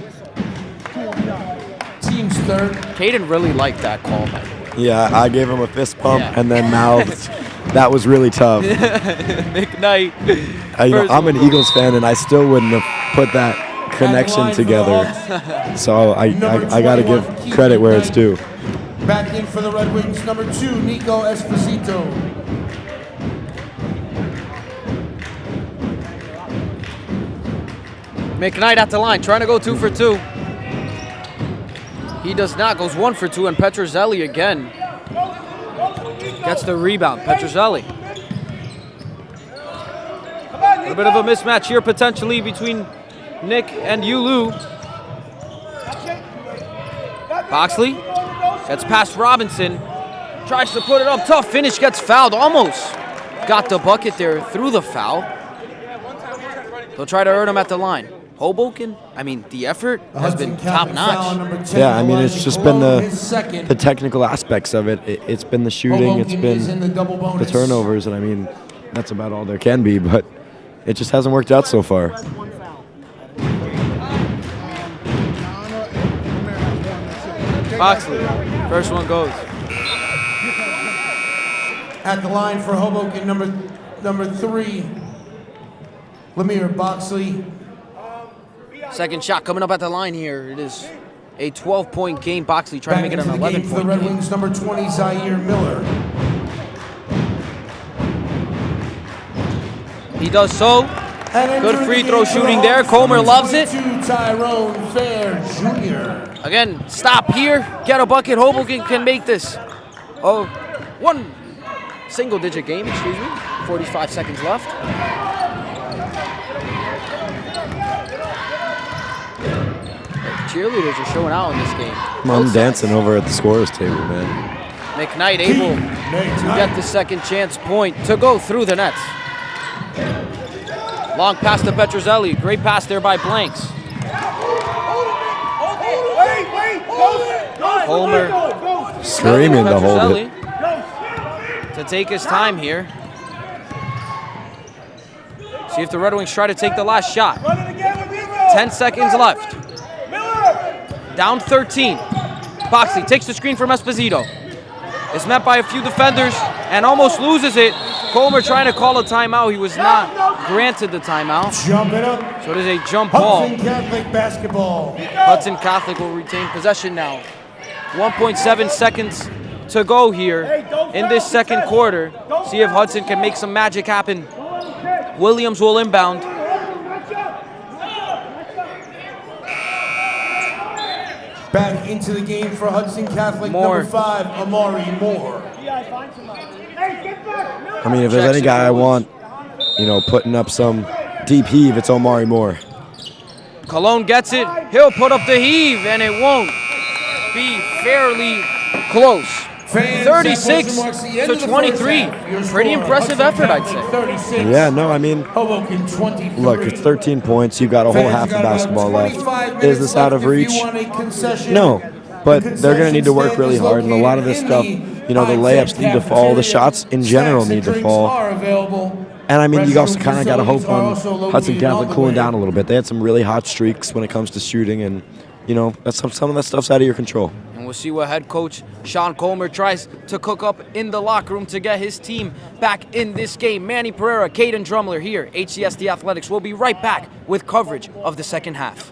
Team's third. Caden really liked that call, by the way. Yeah, I gave him a fist pump Yeah. and then mouthed. That was really tough. McKnight. I'm an Eagles fan, and I still wouldn't have put that connection together. So I got to give credit where it's due. Back in for the Red Wings, number 2, Nico Esposito. McKnight at the line, trying to go 2 for 2. He does not, goes 1 for 2, and Petrozelli again gets the rebound. Petrozelli. A little bit of a mismatch here potentially between Nick and Yulu. Boxley gets past Robinson, tries to put it up, tough finish, gets fouled, almost got the bucket there through the foul. They'll try to earn him at the line. Hoboken, I mean, the effort has been top-notch. Yeah, I mean, it's just been the technical aspects of it. It's been the shooting, it's been the turnovers, and I mean, that's about all there can be, but it just hasn't worked out so far. Boxley, first one goes. At the line for Hoboken, number 3, Lemire Boxley. Second shot coming up at the line here. It is a 12-point game. Boxley trying Back to make it an into the game for the 11-point Red game. Wings, number 20, Zaire Miller. He does so. Good free throw shooting there. Comer loves it. Tyrone Fair Jr. Again, stop here. Get a bucket. Hoboken can make this. Oh, one single-digit game, excuse me. 45 seconds left. Cheerleaders are showing out in this game. I'm dancing over at the scorer's table, man. McKnight able to get the second chance point to go through the nets. Long pass to Petrozelli. Great pass there by Blanks. Homer Screaming to hold Petrozelli it. to take his time here. See if the Red Wings try to take the last shot. 10 seconds left. Down 13. Boxley takes the screen from Esposito. It's met by a few defenders and almost loses it. Comer trying to call a timeout. He was not granted the timeout. Jump it up. So it is a jump ball. Hudson Catholic basketball. Hudson Catholic will retain possession now. 1.7 seconds to go here in this second quarter. See if Hudson can make some magic happen. Williams will inbound. Back into the game for Hudson Catholic, number 5, Amari Moore. I mean, if there's any guy I want, putting up some deep heave, it's Omari Moore. Cologne gets it. He'll put up the heave, and it won't be fairly close. 36 to 23. Pretty impressive effort, I'd say. Yeah, no, I mean, look, it's 13 points. You've got a whole half of basketball left. Is this out of reach? No, but they're going to need to work really hard, and a lot of this stuff, the layups need to fall, the shots in general need to fall. And I mean, you also kind of got to hope on Hudson Catholic cooling down a little bit. They had some really hot streaks when it comes to shooting, and that's some of that stuff's out of your control. And we'll see what head coach Sean Comer tries to cook up in the locker room to get his team back in this game. Manny Pereira, Caden Drumler here. HCST Athletics will be right back with coverage of the second half.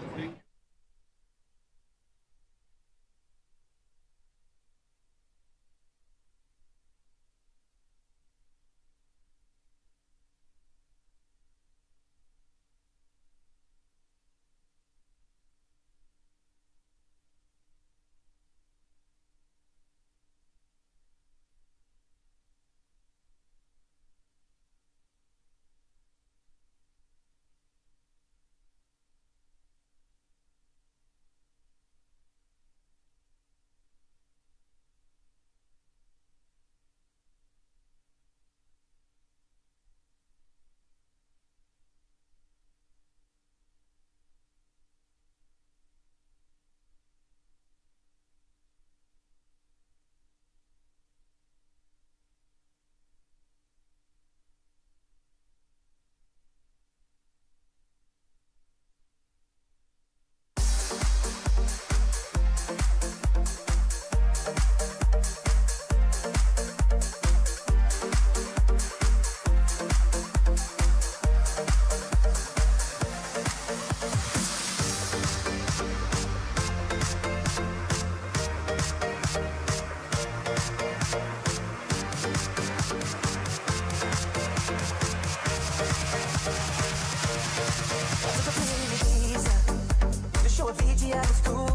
I was cool.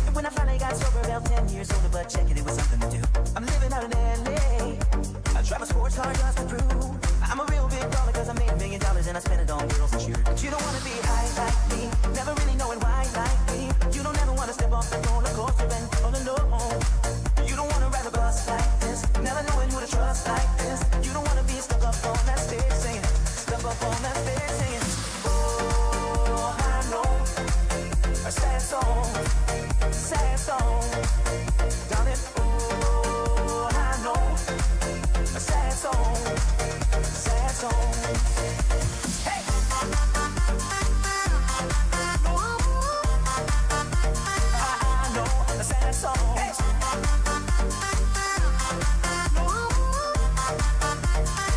And when I finally got sober, about 10 years older, but check it was something to do. I'm living out in LA. I drive a sports car just to prove I'm a real big baller, cause I made $1 million and I spent it on girls and shoes. But you don't wanna be high like me, never really knowing why like me. You don't ever wanna step off the roller coaster and all alone. You don't wanna ride a bus like this, never knowing who to trust like this. You don't wanna be stuck up on that stage singing, stuck up on that stage singing. Oh, I know a sad song, darling. Oh, I know a sad song. Hey! I know a sad song. Hey!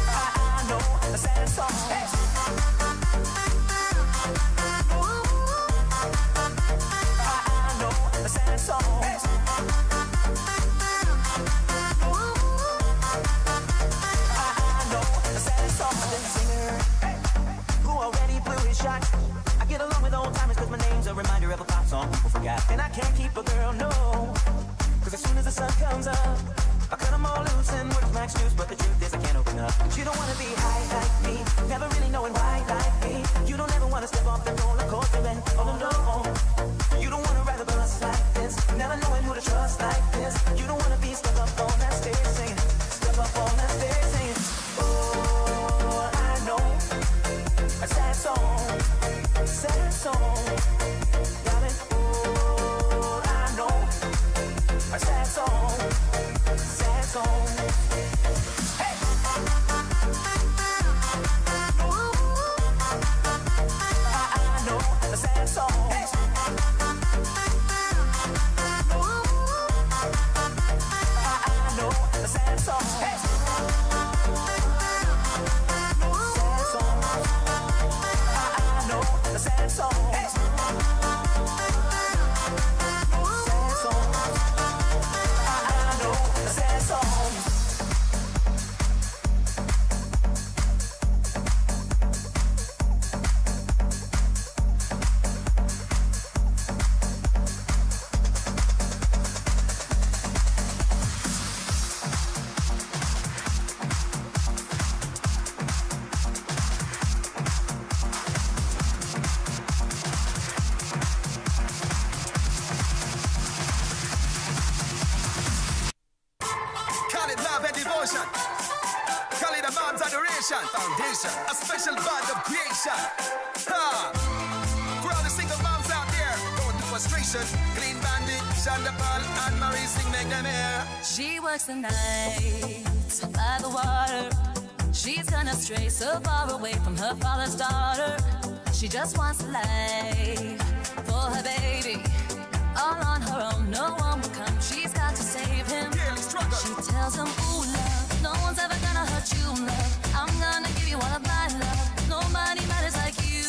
I know a sad song. Hey! I know a sad song. Hey! I get along with old timers cause my name's a reminder of a pop song people forgot. And I can't keep a girl, no, cause as soon as the sun comes up I cut them all loose and work my excuse. But the truth is I can't open up. You don't wanna be high like me, never really knowing why like me. You don't ever wanna step off the roller coaster and all alone. You don't wanna ride a bus like this, never knowing who to trust like this. You don't wanna be stuck up on that stage singing, stuck up on that stage singing. Oh, I know a sad song, darling. Oh, I know a sad song, Hey! I know a sad song. Hey! I know a sad song. Hey! Sad song. Hey. Sad song. I know the sad songs. Foundation, a special bond of creation. Ha! For all the single moms out there going through frustration, Clean Bandit, Shonda Paul, and Marie sing, make them hear. She works the night by the water. She's gonna stray so far away from her father's daughter. She just wants a life for her baby. All on her own, no one will come. She's got to save him. She tells him, ooh, love, no one's ever gonna hurt you, love. I'm gonna give you all of my love. Nobody matters like you.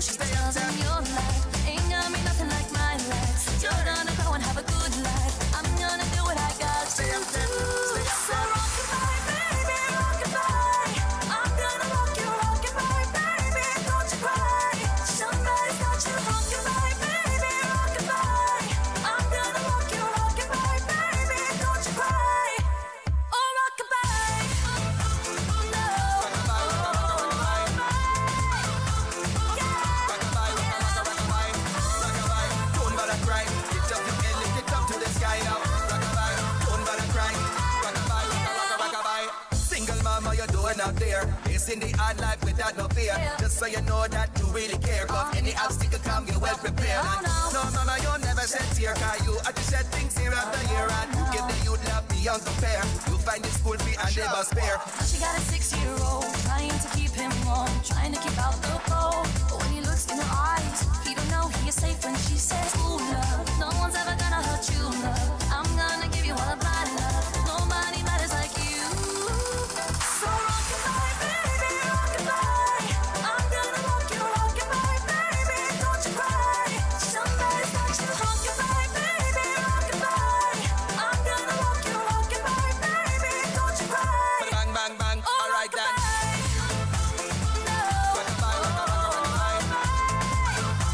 She tells him your life ain't gonna be nothing like my life. You're gonna go and have a good life. I'm gonna do what I got to do. So rockabye, baby, rockabye. I'm gonna rock you, baby. Don't you cry. Somebody's got you, rockabye, baby, rockabye. I'm gonna rock you, baby. Don't you cry. Oh, rockabye. No. Don't bother cry. Lift up your head, lift it up to the sky now. Rockabye. Don't bother cry. Rockabye. Single mama, you're doing out there. Facing the hard life without no fear. Just so you know that you really care. Cause any obstacle come, you're well prepared. And no, mama, you'll never shed tear. Cause you have to shed things year after year. And you give the youth love beyond compare. You find the school fee and never spare. She got a 6-year-old, trying to keep him warm, trying to keep out the cold. But when he looks in her eyes, he don't know he is safe when she says, ooh, love, no one's ever gonna hurt you, love. I'm gonna give you all of my love. Nobody matters like you. So rockabye, baby, rockabye. I'm gonna rock you, baby. Don't you cry. Somebody's got you, rockabye, baby, rockabye. I'm gonna rock you, baby. Don't you cry. Bang, bang, bang. Oh, all right then. rockabye. No. Rockabye, rockabye, rockabye.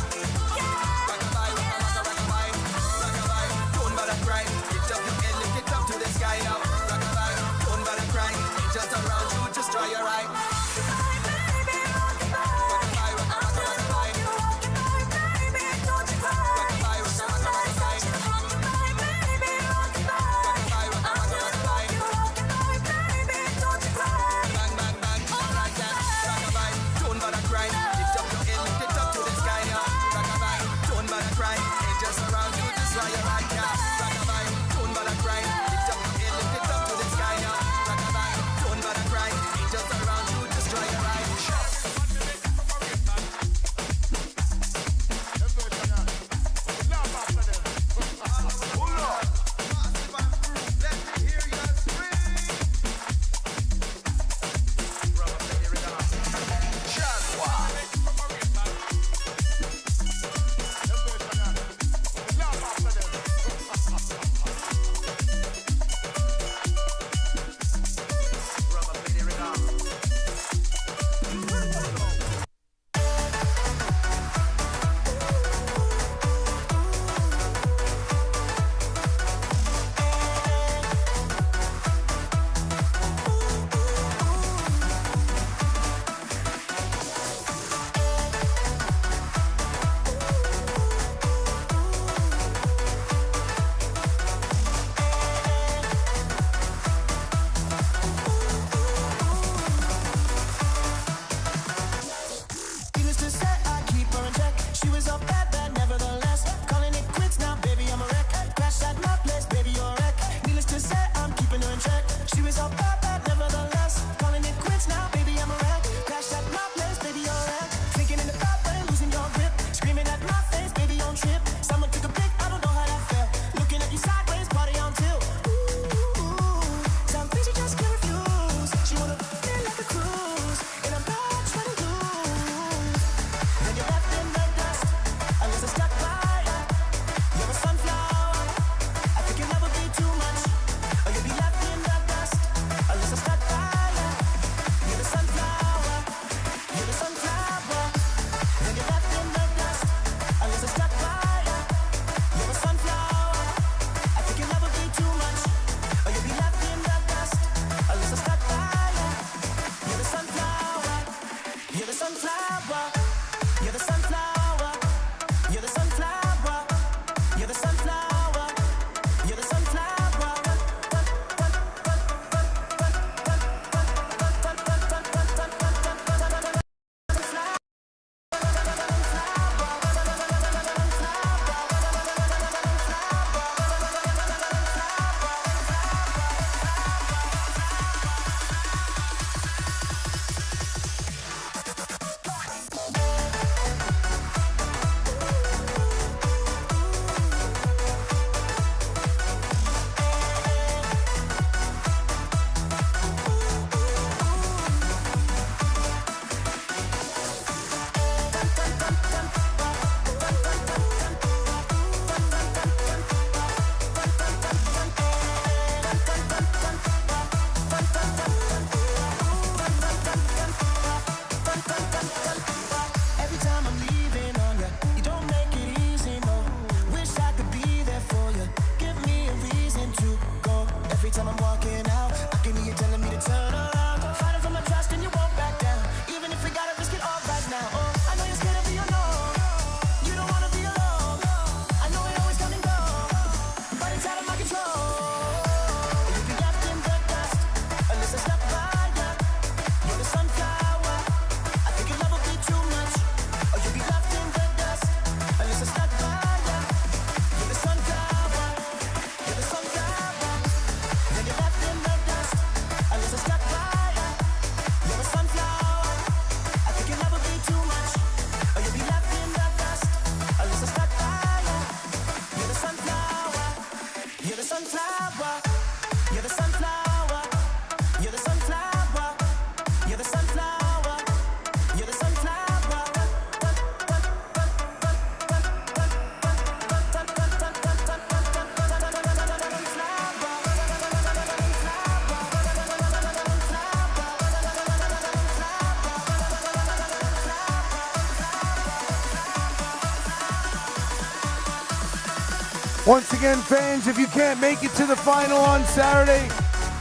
Once again, fans, if you can't make it to the final on Saturday,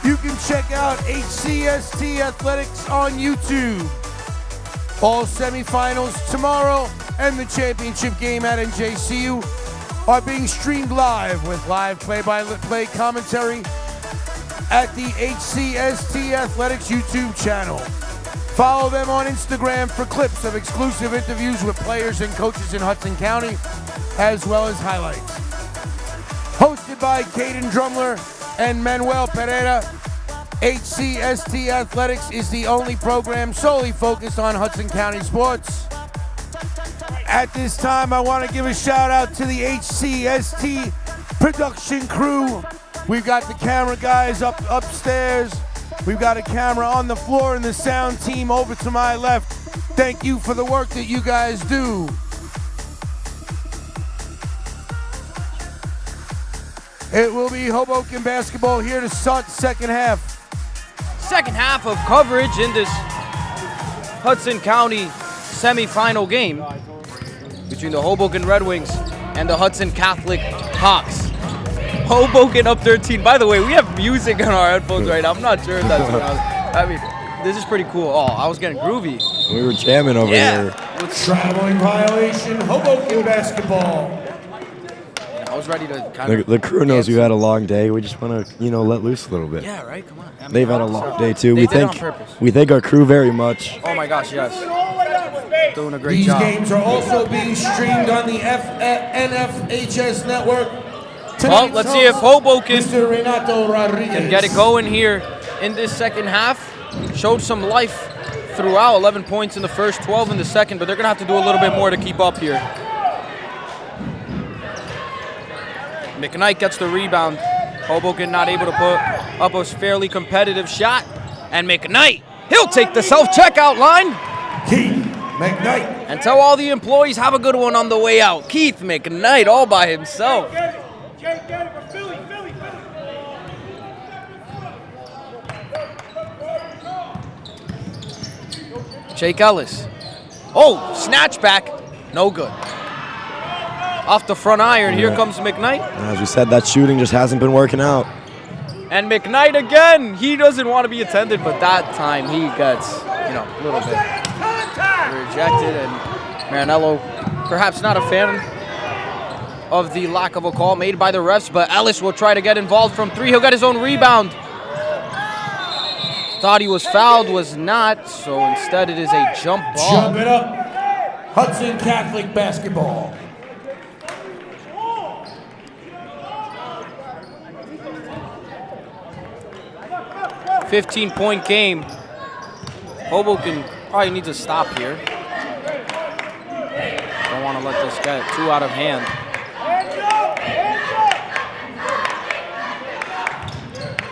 you can check out HCST Athletics on YouTube. All semifinals tomorrow and the championship game at NJCU are being streamed live with live play-by-play commentary at the HCST Athletics YouTube channel. Follow them on Instagram for clips of exclusive interviews with players and coaches in Hudson County, as well as highlights. Hosted by Caden Drumler and Manuel Pereira, HCST Athletics is the only program solely focused on Hudson County sports. At this time, I want to give a shout out to the HCST production crew. We've got the camera guys upstairs. We've got a camera on the floor and the sound team over to my left. Thank you for the work that you guys do. It will be Hoboken basketball here to start the second half. Second half of coverage in this Hudson County semifinal game between the Hoboken Red Wings and the Hudson Catholic Hawks. Hoboken up 13. By the way, we have music on our headphones right now. I'm not sure if that's what I mean, this is pretty cool. Oh, I was getting groovy. We were jamming over here. Traveling violation, Hoboken basketball. I was ready to kind of... The crew knows you had a long day. We just want to, let loose a little bit. Yeah, right? Come on. I mean, They've had a long day, too. They We did it on thank purpose. we thank our crew very much. Oh, my gosh, yes. Doing a great These job. games are also being streamed on the NFHS network. Well, let's see if Hoboken Mr. Renato Rodriguez can get it going here in this second half. Showed some life throughout. 11 points in the first, 12 in the second, but they're going to have to do a little bit more to keep up here. McKnight gets the rebound. Hoboken not able to put up a fairly competitive shot. And McKnight, he'll take the self-checkout line. Keith McKnight. And tell all the employees, have a good one on the way out. Keith McKnight all by himself. Jake Ellis. Oh, snatch back. No good. Off the front iron, here comes McKnight. As we said, that shooting just hasn't been working out. And McKnight again. He doesn't want to be attended, but that time he gets, a little bit rejected. And Marinello, perhaps not a fan of the lack of a call made by the refs, but Ellis will try to get involved from three. He'll get his own rebound. Thought he was fouled, was not, so instead it is a jump ball. Jump it up. Hudson Catholic basketball. .15 game. Hoboken probably needs to stop here. Don't want to let this get too out of hand.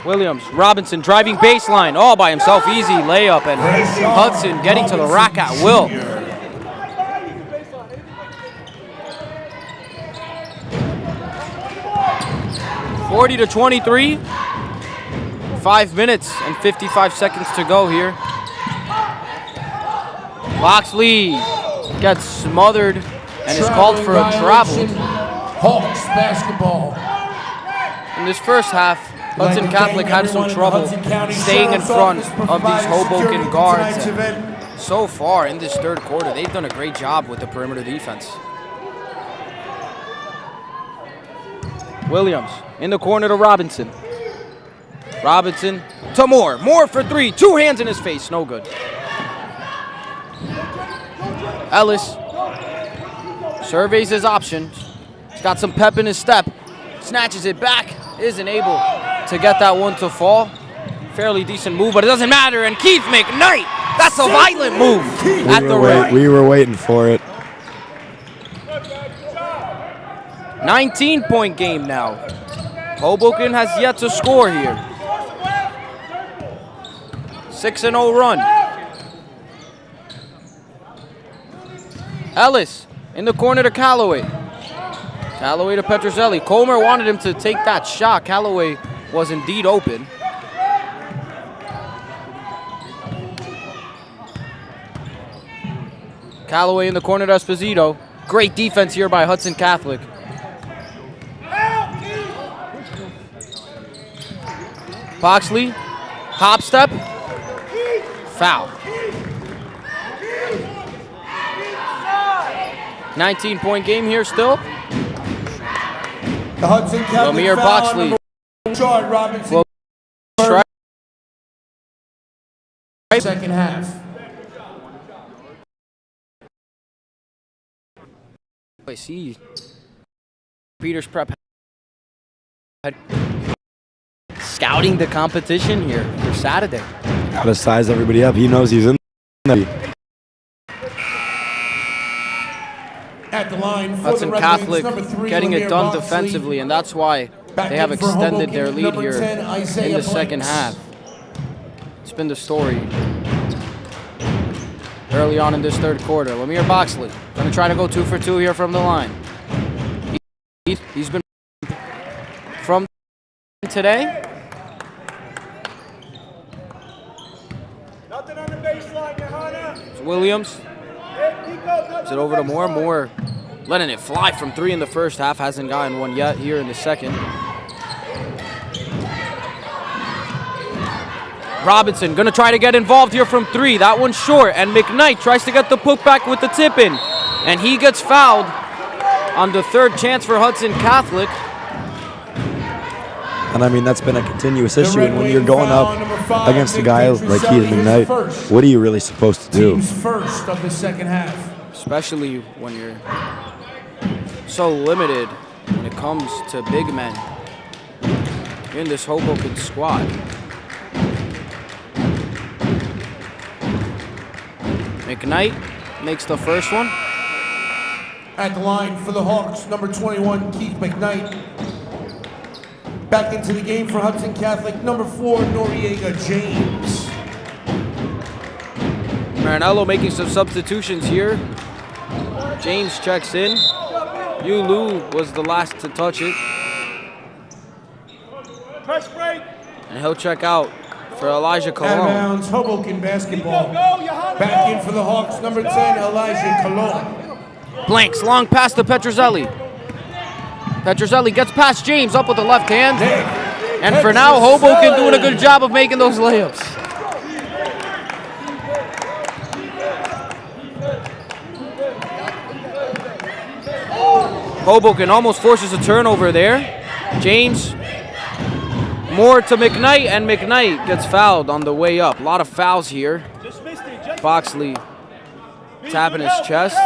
Williams, Robinson driving baseline, all by himself, easy layup, and Hudson getting to the rack at will. (40-23). 5 minutes and 55 seconds to go here. Loxley gets smothered and is called for a travel. Hawks basketball. In this first half, Hudson Catholic had some trouble staying in front of these Hoboken guards. And so far in this third quarter, they've done a great job with the perimeter defense. Williams in the corner to Robinson. Robinson to Moore. Moore for three. Two hands in his face. No good. Ellis surveys his options. He's got some pep in his step. Snatches it back. Isn't able to get that one to fall. Fairly decent move, but it doesn't matter. And Keith McKnight. That's a violent move at the rim. We were waiting for it. 19-point game now. Hoboken has yet to score here. 6-0 run. Ellis in the corner to Callaway. Callaway to Petrozelli. Comer wanted him to take that shot. Callaway was indeed open. Callaway in the corner to Esposito. Great defense here by Hudson Catholic. Boxley, hop step, foul. 19-point game here still. The Hudson Catholic Lamir foul Boxley. on number Richard Robinson. Well, strike. Second half. I see. Peters Prep scouting the competition here for Saturday. Gotta size everybody up. He knows he's in there. At the line for Hudson the Red Catholic Wings, number 3, getting it Lamir done Boxley. defensively, and that's why Back they have in for extended Hoboken, their lead number here 10, in Isaiah the second Blanks. half. It's been the story early on in this third quarter. Lamir Boxley gonna try to go 2 for 2 here from the line. He's been from today. Nothing on the baseline, Johanna. It's Williams. Is it over to Moore? Moore letting it fly from 3 in the first half. Hasn't gotten one yet here in the second. Robinson gonna try to get involved here from 3. That one's short, and McKnight tries to get the putback with the tip in, and he gets fouled on the third chance for Hudson Catholic. And I mean, that's been a continuous issue. And when you're going up against a guy like he is McKnight, what are you really supposed to do? Team's first of the second half. Especially when you're so limited when it comes to big men in this Hoboken squad. McKnight makes the first one. At the line for the Hawks, number 21, Keith McKnight. Back into the game for Hudson Catholic, number 4, Noriega James. Marinello making some substitutions here. James checks in. Yu Lu was the last to touch it. Press break. And he'll check out for Elijah Out of Colon. bounds, Hoboken basketball. Back in for the Hawks, number 10, Elijah Colon. Blanks, long pass to Petrozelli. Petrozelli gets past James, up with the left hand. And for now, Hoboken doing a good job of making those layups. Hoboken almost forces a turnover there. James, more to McKnight, and McKnight gets fouled on the way up. A lot of fouls here. Boxley tapping his chest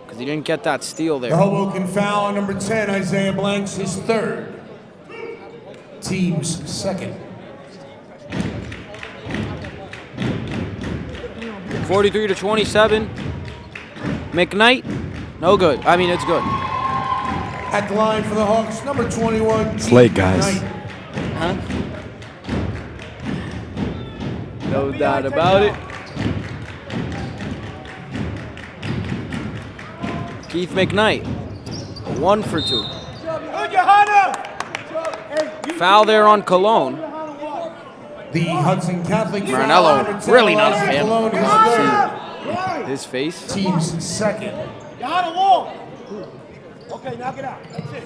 because he didn't get that steal The there. Hoboken foul on number 10, Isaiah Blanks, his third. Team's second. 43-27. McKnight, no good. I mean, it's good. At the line for the Hawks, number 21, It's Keith late, guys. McKnight. Huh? No doubt about it. Keith McKnight, 1 for 2. Good, Johanna. Foul there on Cologne. The Hudson Catholic foul Marinello, on number 10, really not a Elijah fan. Colon, his third. His face. Team's second. Johanna, long. Okay, knock it out. That's it.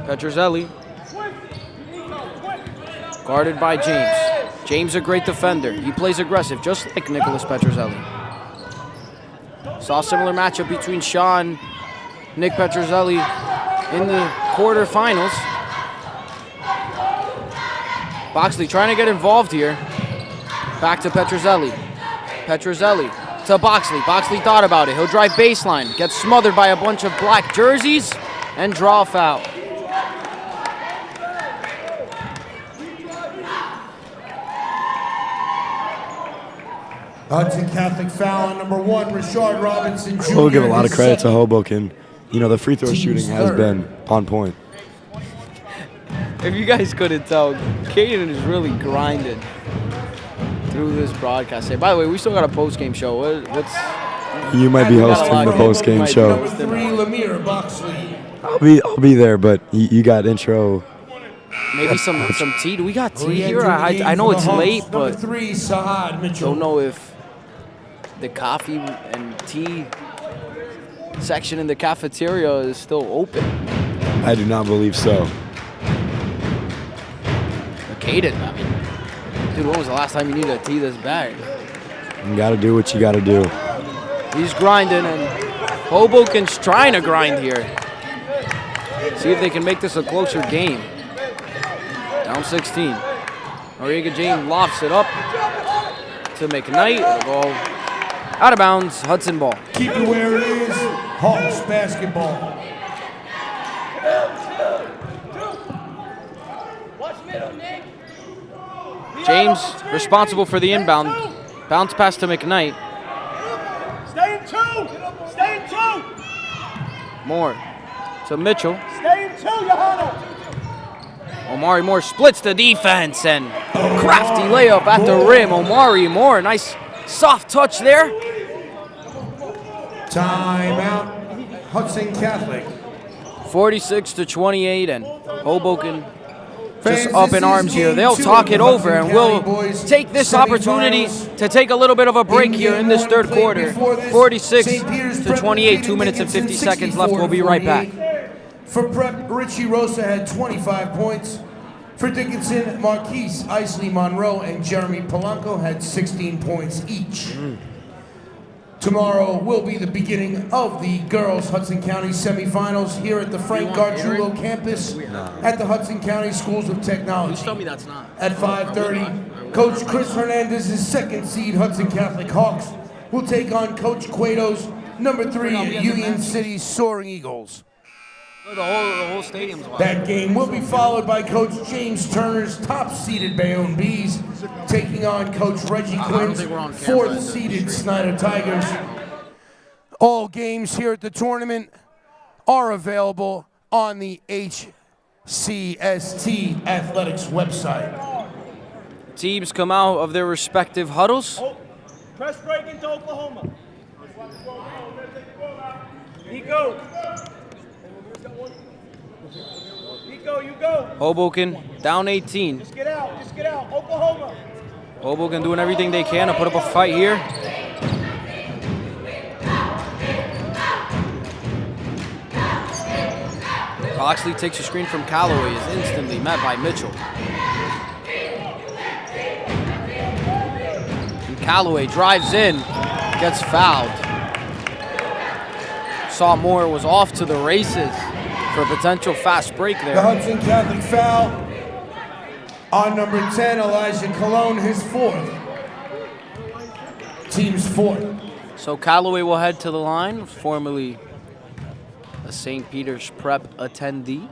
Petrozelli, guarded by James. James a great defender. He plays aggressive, just like Nicholas Petrozelli. Saw a similar matchup between Shaw and Nick Petrozelli in the quarterfinals. Boxley trying to get involved here. Back to Petrozelli. Petrozelli to Boxley. Boxley thought about it. He'll drive baseline. Gets smothered by a bunch of black jerseys and draw a foul. Hudson Catholic foul on number 1, Richard Robinson Jr. We'll give a lot of his credit to second. Hoboken. You know, the free throw Team's shooting has third. been on point. If you guys couldn't tell, Caden is really grinding through this broadcast. Hey, by the way, we still got a post-game show. What's You might be We got a hosting lot the of post game might be show. Number 3, Lamir Boxley. I'll be there, but you got intro. maybe some tea? Do we got tea Re-entering here? the game I know for the it's Hawks, late, number but 3, Sahad Mitchell. don't know if the coffee and tea section in the cafeteria is still open. I do not believe so. Caden, I mean, dude, when was the last time you needed to tee this bag? You got to do what you got to do. He's grinding, and Hoboken's trying to grind here. See if they can make this a closer game. Down 16. Noriega James lofts it up to McKnight. It'll go out of bounds. Hudson ball. Keep it where it is. Hawks basketball. James responsible for the inbound. Bounce pass to McKnight. Stay in two. Stay in two. Moore to Mitchell. Stay in two, Johanna. Omari Moore splits the defense and crafty layup at the rim. Omari Moore, nice soft touch there. Timeout. Hudson Catholic. 46-28, and Hoboken just Fans, up this in arms is here. game They'll 2 talk of it the over, Hudson and we'll County Boys take this opportunity semifinals. to take a little bit of a break In here game in this one third played quarter. before this, 46-28, 2 minutes and 50 seconds left. We'll be right back. For Prep, Richie Rosa had 25 points. For Dickinson, Marquise, Isley Monroe, and Jeremy Polanco had 16 points each. Tomorrow will be the beginning of the girls Hudson County semifinals here at the Frank Gargiulo campus at the Hudson County Schools of Technology. Tell me that's not. At 5:30, Coach Chris Hernandez's second seed Hudson Catholic Hawks will take on Coach Cueto's number 3 Union City Soaring Eagles. The whole stadium's wild. That game will be followed by Coach James Turner's top-seeded Bayonne Bees taking on Coach Reggie Quinn's fourth-seeded Snyder Tigers. All games here at the tournament are available on the HCST Athletics website. Teams come out of their respective huddles. Press break into Oklahoma. Nico. Nico, you go. Hoboken down 18. Just get out. Just get out. Oklahoma. Hoboken doing everything they can to put up a fight here. Oxley takes a screen from Callaway, is instantly met by Mitchell. And Callaway drives in, gets fouled. Saw Moore was off to the races for a potential fast break The there. Hudson Catholic foul on number 10, Elijah Colon, his fourth. Team's fourth. So Callaway will head to the line, formerly a St. Peter's Prep attendee.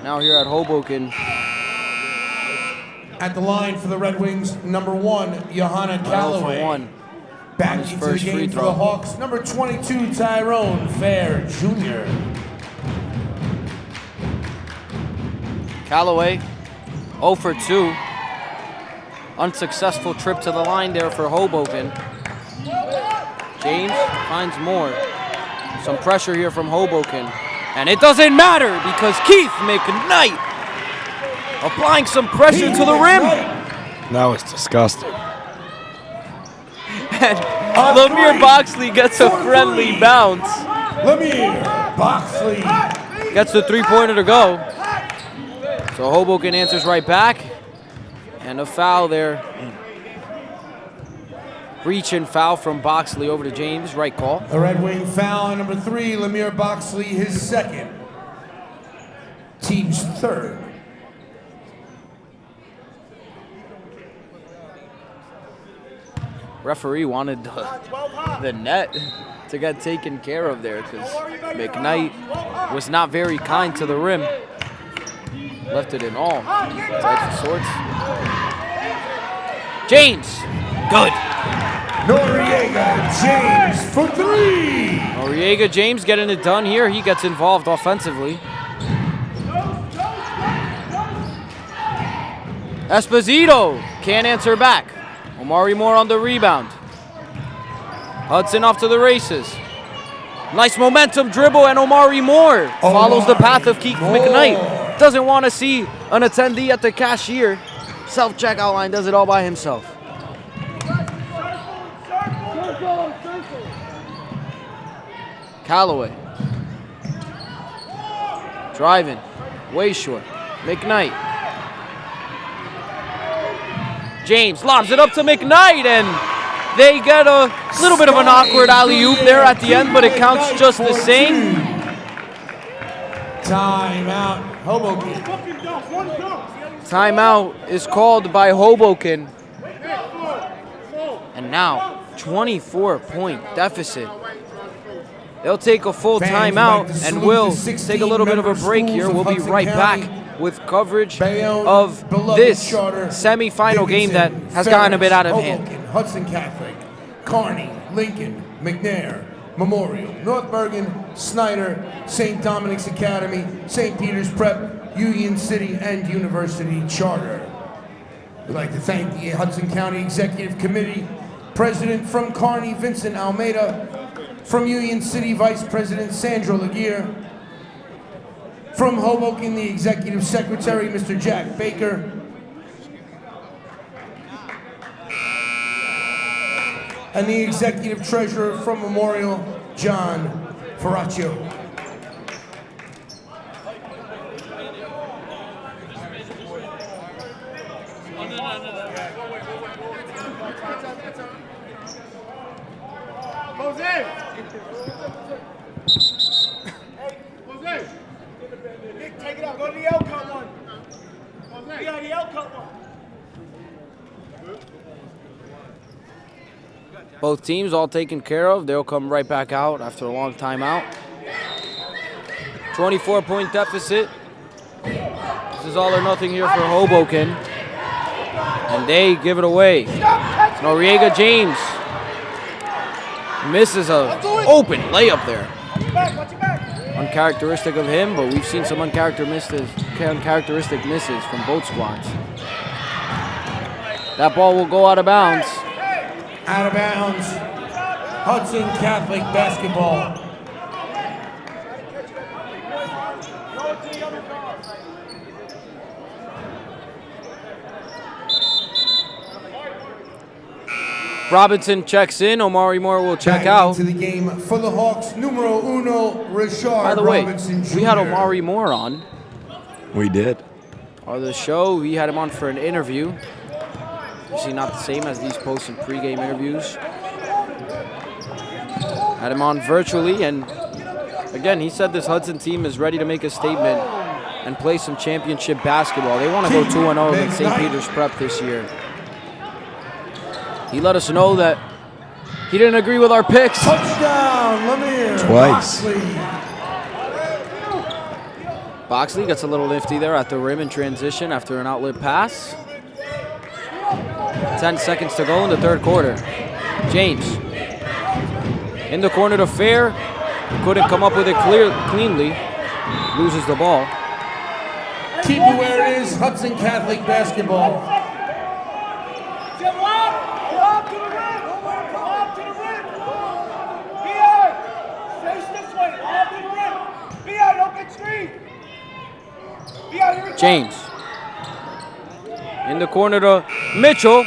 Now here at Hoboken. At the line for the Red Wings, number 1, Johanna 0 for Callaway. 1. Back on his into the first free game for throw. the Hawks, number 22, Tyrone Fair Jr. Callaway 0 for 2. Unsuccessful trip to the line there for Hoboken. James finds more. Some pressure here from Hoboken. And it doesn't matter because Keith McKnight applying some pressure to the rim. That was disgusting. And Lemire Boxley gets a friendly bounce. Lemire Boxley Gets the three-pointer to go. So Hoboken answers right back. And a foul there. Reach and foul from Boxley over to James. Right call. A Red Wing foul on number 3, Lemire Boxley, his second. Team's third. Referee wanted the net to get taken care of there because McKnight was not very kind to the rim. Left it in all types of sorts. James, good. Noriega James for 3. Noriega James getting it done here. He gets involved offensively. Esposito can't answer back. Omari Moore on the rebound. Hudson off to the races. Nice momentum dribble, and Omari Moore follows the path of Keith McKnight. Doesn't want to see an attendee at the cashier. Self-checkout line, does it all by himself. Callaway. Driving, way short. McKnight. James lobs it up to McKnight, and they get a little bit of an awkward alley-oop there at the end, but it counts just the same. Timeout, Hoboken. Timeout is called by Hoboken. And now, 24-point deficit. They'll take a full timeout, and we'll take a little bit of a break here. We'll be right back with coverage of this semifinal game that has gotten a bit out of hand. Hudson Catholic, Kearney, Lincoln, McNair, Memorial, North Bergen, Snyder, St. Dominic's Academy, St. Peter's Prep, Union City, and University Charter. We'd like to thank the Hudson County Executive Committee, President from Kearney, Vincent Almeida, from Union City, Vice President Sandra Laguerre, from Hoboken, the Executive Secretary, Mr. Jack Baker, and the Executive Treasurer from Memorial, John Ferraccio. Jose! Jose! Nick, take it out. Go to the L-cut one. Jose! Yeah, the L-cut one. Both teams all taken care of. They'll come right back out after a long timeout. 24-point deficit. This is all or nothing here for Hoboken. And they give it away. Noriega James misses a open layup there. Uncharacteristic of him, but we've seen some uncharacteristic misses from both squads. That ball will go out of bounds. Out of bounds, Hudson Catholic basketball. Robinson checks in. Omari Moore will check out. To the game for the Hawks, numero uno, Richard By the way, Robinson Jr. we had Omari Moore on. We did. On the show, we had him on for an interview. Obviously not the same as these post and pregame interviews. Had him on virtually, and again, he said this Hudson team is ready to make a statement and play some championship basketball. They want to go 2-0 against St. Peter's Prep this year. He let us know that he didn't agree with our picks. Touchdown, Lemire. Twice. Boxley gets a little nifty there at the rim in transition after an outlet pass. 10 seconds to go in the third quarter. James in the corner to Fair. Couldn't come up with it cleanly. Loses the ball. Keep it where it is, Hudson Catholic basketball. James in the corner to Mitchell.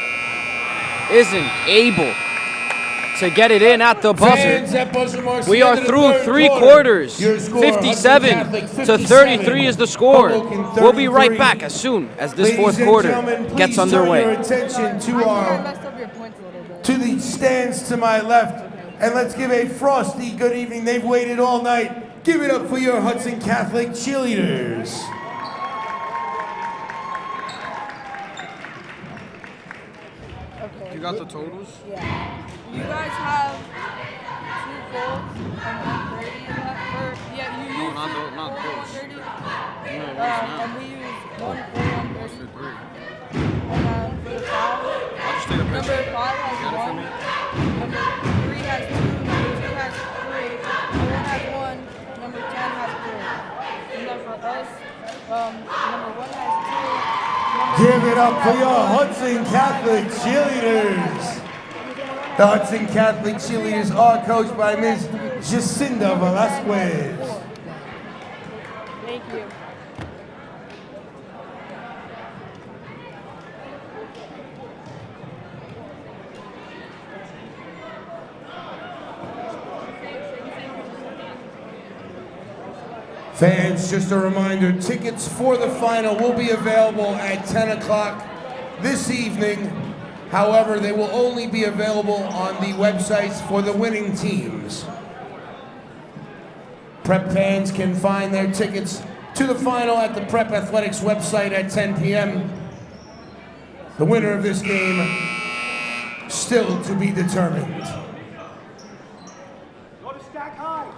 Isn't able to get it in at the buzzer. We are through three quarters. 57 to 33 is the score. We'll be right back as soon as this fourth quarter gets underway. Turn your attention to the stands to my left, and let's give a frosty good evening. They've waited all night. Give it up for your Hudson Catholic cheerleaders. You got the totals? Yeah. You guys have 2 volts and 130 left. Yeah, you use not those. 130. And we use 1 for 130. And for the foul, I'll just take a picture. number 5 has 1. Number 3 has 2. Number 2 has 3. Number 1 has 1. Number 10 has 4. And then for us, number 1 has 2. Give it up for your Hudson Catholic cheerleaders. The Hudson Catholic cheerleaders are coached by Ms. Jacinda Velasquez. Thank you. Fans, just a reminder, tickets for the final will be available at 10 o'clock this evening. However, they will only be available on the websites for the winning teams. Prep fans can find their tickets to the final at the Prep Athletics website at 10 p.m. The winner of this game still to be determined. Go to stack high.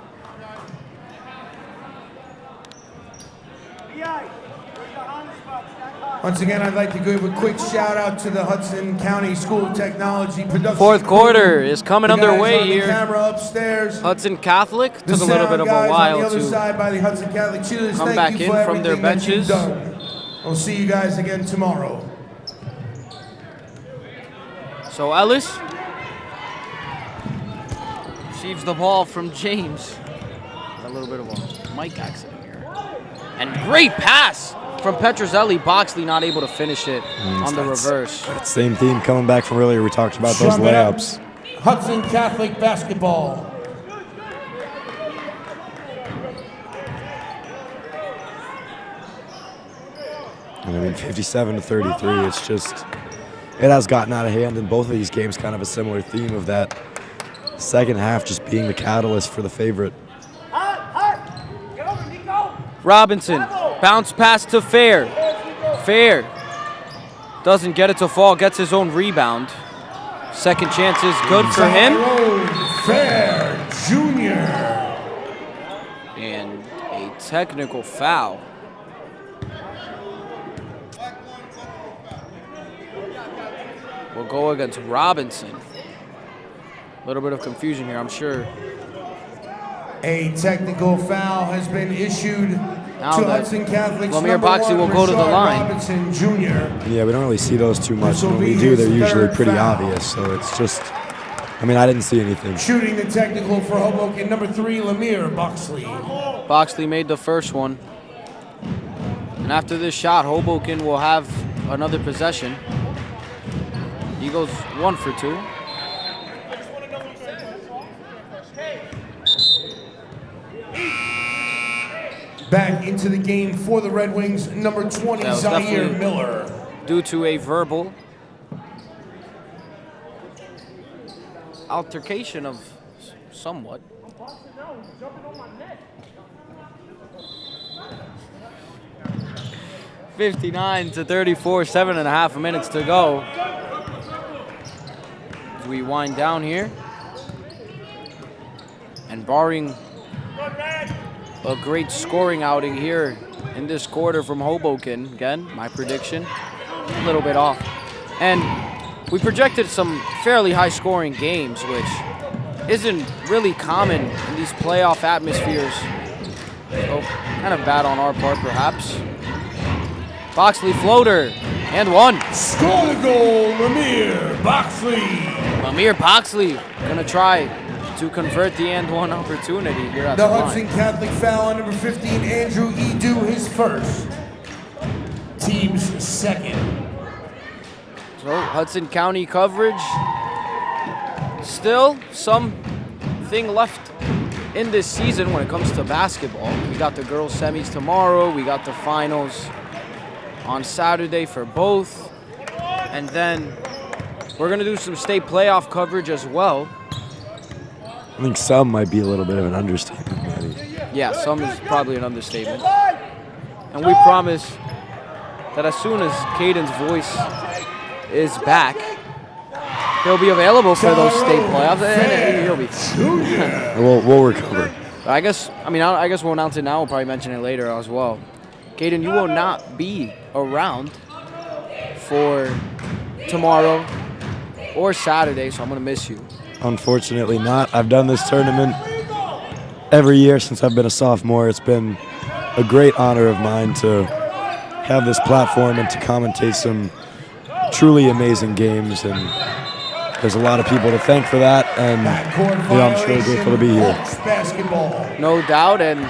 BI, where's the on spot? Stack high. Once again, I'd like to give a quick shout out to the Hudson County School of Technology production. Fourth quarter is coming The guys underway on the here. camera upstairs. Hudson Catholic The took a little bit sound of a guys on while the other to side by the Hudson Catholic cheerleaders. come Thank back you in for from their everything that you've benches. done. We'll see you guys again tomorrow. So Ellis receives the ball from James. A little bit of a mic accident here. And great pass from Petrozelli. Boxley not able to finish it on the reverse. That same theme coming back from earlier. We talked about those Sum it up. layups. Hudson Catholic basketball. And I mean, 57-33. It's just, it has gotten out of hand in both of these games. Kind of a similar theme of that second half just being the catalyst for the favorite. Get over, Nico. Robinson, bounce pass to Fair. Fair doesn't get it to fall, gets his own rebound. Second chance is good for him. Fair Jr. And a technical foul. Will go against Robinson. A little bit of confusion here, I'm sure. A technical foul has been issued to Hudson Catholic's Lamir number Boxley one, will go to the Rashard line. Robinson Jr. Yeah, we don't really see those too much. This will When be we do, his they're usually third pretty foul. obvious. So it's just, I mean, I didn't see anything. Shooting the technical for Hoboken, number 3, Lamir Boxley. Boxley made the first one. And after this shot, Hoboken will have another possession. Eagles 1 for 2. Back into the game for the Red Wings, number 20, That was Zaire definitely Miller. Due to a verbal altercation of somewhat. (59-34), 7.5 minutes to go. As we wind down here. And barring a great scoring outing here in this quarter from Hoboken, again, my prediction, a little bit off. And we projected some fairly high scoring games, which isn't really common in these playoff atmospheres. So kind of bad on our part, perhaps. Boxley floater, and one. Score the goal, Lamir Boxley. Lamir Boxley gonna try to convert the and one opportunity here at The the line. Hudson Catholic foul on number 15, Andrew Edu, his first. Team's second. So Hudson County coverage. Still something left in this season when it comes to basketball. We got the girls semis tomorrow. We got the finals on Saturday for both. And then we're gonna do some state playoff coverage as well. I think some might be a little bit of an understatement, maybe. Yeah, some is probably an understatement. And we promise that as soon as Caden's voice is back, he'll be available for those state playoffs, and he'll be fine. We'll recover. I guess we'll announce it now. We'll probably mention it later as well. Caden, you will not be around for tomorrow or Saturday, so I'm gonna miss you. Unfortunately not. I've done this tournament every year since I've been a sophomore. It's been a great honor of mine to have this platform and to commentate some truly amazing games. And there's a lot of people to thank for that. And I'm sure grateful to be here. Basketball. No doubt, and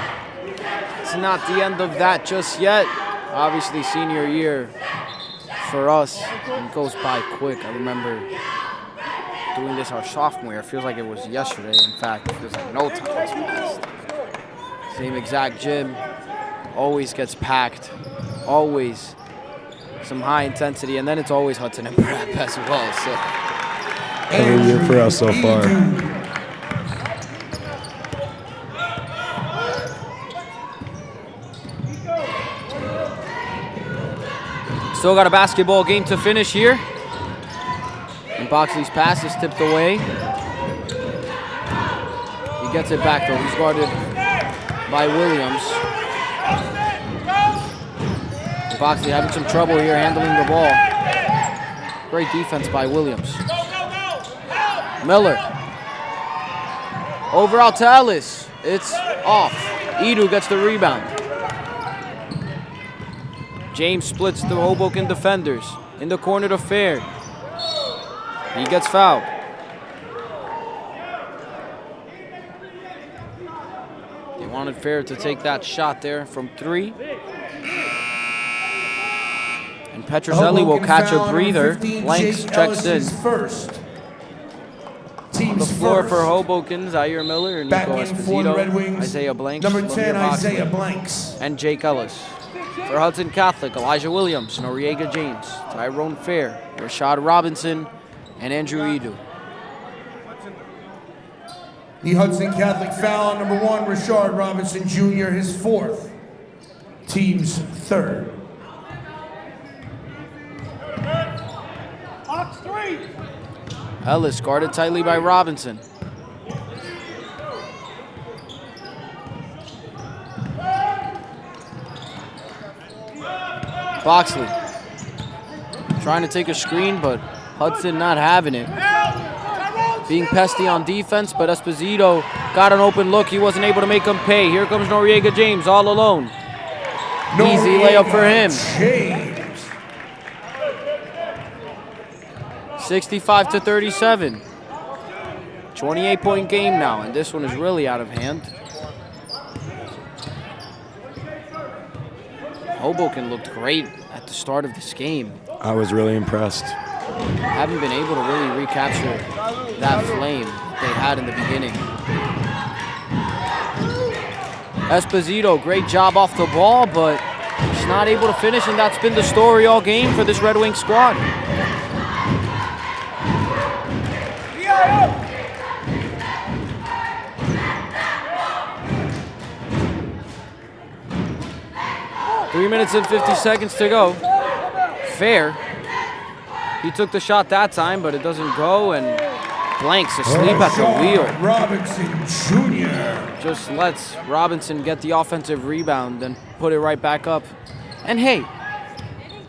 it's not the end of that just yet. Obviously, senior year for us, it goes by quick. I remember doing this our sophomore year. It feels like it was yesterday. In fact, it feels like no time has passed. Same exact gym, always gets packed. Always some high intensity, and then it's always Hudson and Prep as well. So every year for us so far. Still got a basketball game to finish here. And Boxley's pass is tipped away. He gets it back though. He's guarded by Williams. Boxley having some trouble here handling the ball. Great defense by Williams. Miller. Over out to Ellis. It's off. Edu gets the rebound. James splits the Hoboken defenders. In the corner to Fair. He gets fouled. They wanted Fair to take that shot there from 3. And Petrozelli will catch a breather. Blanks checks in. First. On the floor for Hoboken, Zaire Miller, Nico Esposito, Isaiah Blanks, number 10, Lamir Boxley, Isaiah Blanks. and Jake Ellis. For Hudson Catholic, Elijah Williams, Noriega James, Tyrone Fair, Rashad Robinson, and Andrew Edu. The Hudson Catholic foul on number 1, Rashard Robinson Jr., his 4th. Team's 3rd. Ox 3. Ellis guarded tightly by Robinson. Boxley trying to take a screen, but Hudson not having it. Being pesty on defense, but Esposito got an open look. He wasn't able to make him pay. Here comes Noriega James all alone. Easy layup for him. 65-37. 28-point game now, and this one is really out of hand. Hoboken looked great at the start of this game. I was really impressed. Haven't been able to really recapture that flame they had in the beginning. Esposito, great job off the ball, but he's not able to finish, and that's been the story all game for this Red Wing squad. Three minutes and 50 seconds to go. Fair. He took the shot that time, but it doesn't go, and Blanks asleep at the wheel. Robinson Jr. Just lets Robinson get the offensive rebound and put it right back up. And hey,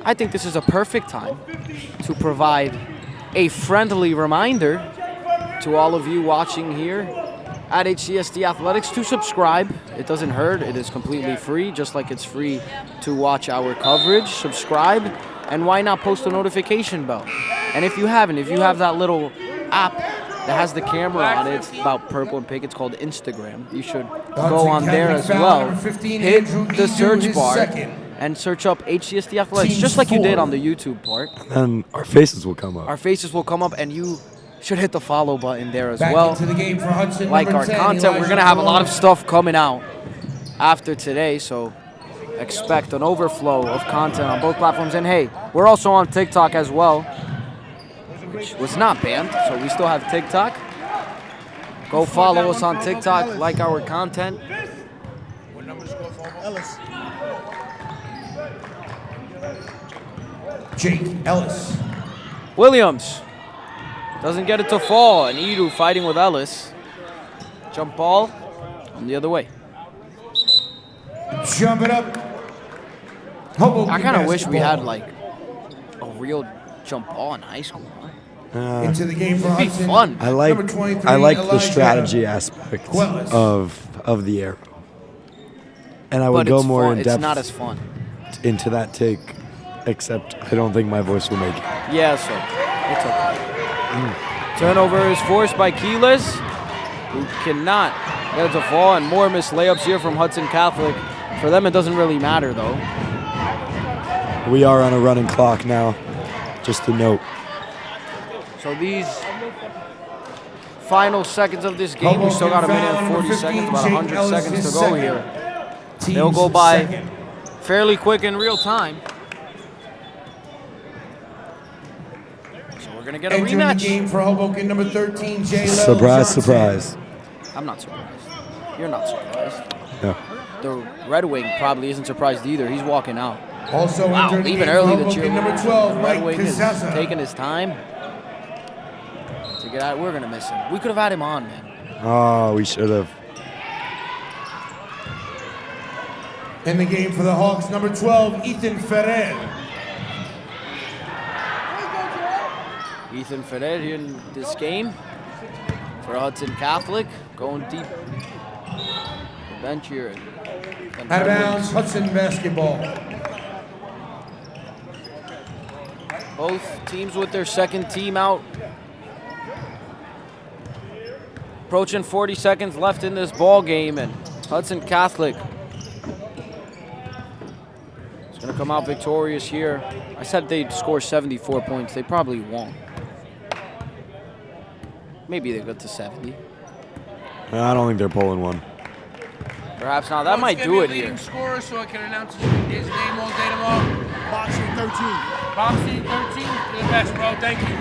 I think this is a perfect time to provide a friendly reminder to all of you watching here at HCSD Athletics to subscribe. It doesn't hurt. It is completely free, just like it's free to watch our coverage. Subscribe, and why not post a notification bell? And if you have that little app that has the camera on it, it's about purple and pink, it's called Instagram. You should go on there as well. Hit the search bar and search up HCSD Athletics, just like you did on the YouTube part. And our faces will come up. Our faces will come up, and you should hit the follow button there as well. Like our content, we're going to have a lot of stuff coming out after today, so expect an overflow of content on both platforms. And hey, we're also on TikTok as well, which was not banned, so we still have TikTok. Go follow us on TikTok, like our content. Jake Ellis. Williams doesn't get it to fall, and Edu fighting with Ellis. Jump ball on the other way. Jump it up. I kind of wish we had like a real jump ball in high school. Into the game for It'd be Hudson. fun. I like the strategy aspect of the arrow, and I would But go it's more fun. in depth It's not as fun. into that take, except I don't think my voice will make it. Yeah, so it's okay. Turnover is forced by Keyless, who cannot get it to fall, and more missed layups here from Hudson Catholic. For them, it doesn't really matter, though. We are on a running clock now, just to note. So these final seconds of this game, we still got a minute and 40 seconds, about 100 seconds to go here. They'll go by fairly quick in real time. So we're gonna get a Entering the rematch. game for Hoboken, number 13, J. Surprise, surprise. I'm not surprised. You're not surprised. Yeah. The Red Wing probably isn't surprised either. He's walking out. Also Wow, entering the even game early for the Hoboken, number cheerleader. 12, Red Mike Wing is Casassa. taking his time to get out. We're gonna miss him. We could have had him on, man. Oh, we should have. In the game for the Hawks, number 12, Ethan Ferrer. Ethan Ferrer here in this game for Hudson Catholic, going deep. The bench here. Out of bounds, Hudson basketball. Both teams with their second team out. Approaching 40 seconds left in this ball game, and Hudson Catholic is going to come out victorious here. I said they'd score 74 points. They probably won't. Maybe they get to 70. I don't think they're pulling one. Perhaps not. That might do it here. Scorer, so I can announce his name all day tomorrow. Boxing 13. Boxing 13. You're the best, bro. Thank you.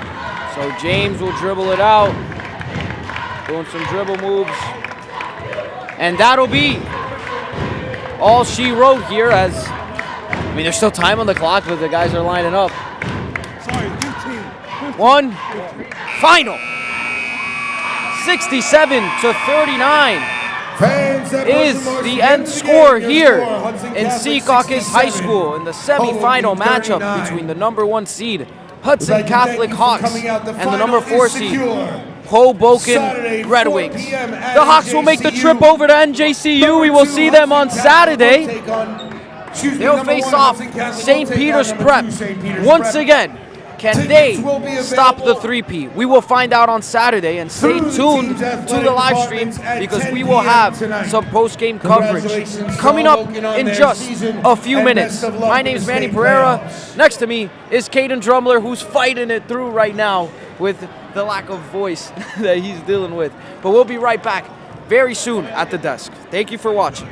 So James will dribble it out, doing some dribble moves. And that'll be all she wrote here as, I mean, there's still time on the clock, but the guys are lining up. Sorry, 15. One, final. 67-39 is the end score here in Secaucus High School in the semifinal matchup between the number 1 seed Hudson Catholic Hawks and the number 4 seed Hoboken Red Wings. The Hawks will make the trip over to NJCU. We will see them on Saturday. They'll face off St. Peter's Prep once again. Can they stop the three-peat? We will find out on Saturday, and stay tuned to the live stream because we will have some post-game coverage coming up in just a few minutes. My name is Manny Pereira. Next to me is Caden Drumler, who's fighting it through right now with the lack of voice that he's dealing with. But we'll be right back very soon at the desk. Thank you for watching.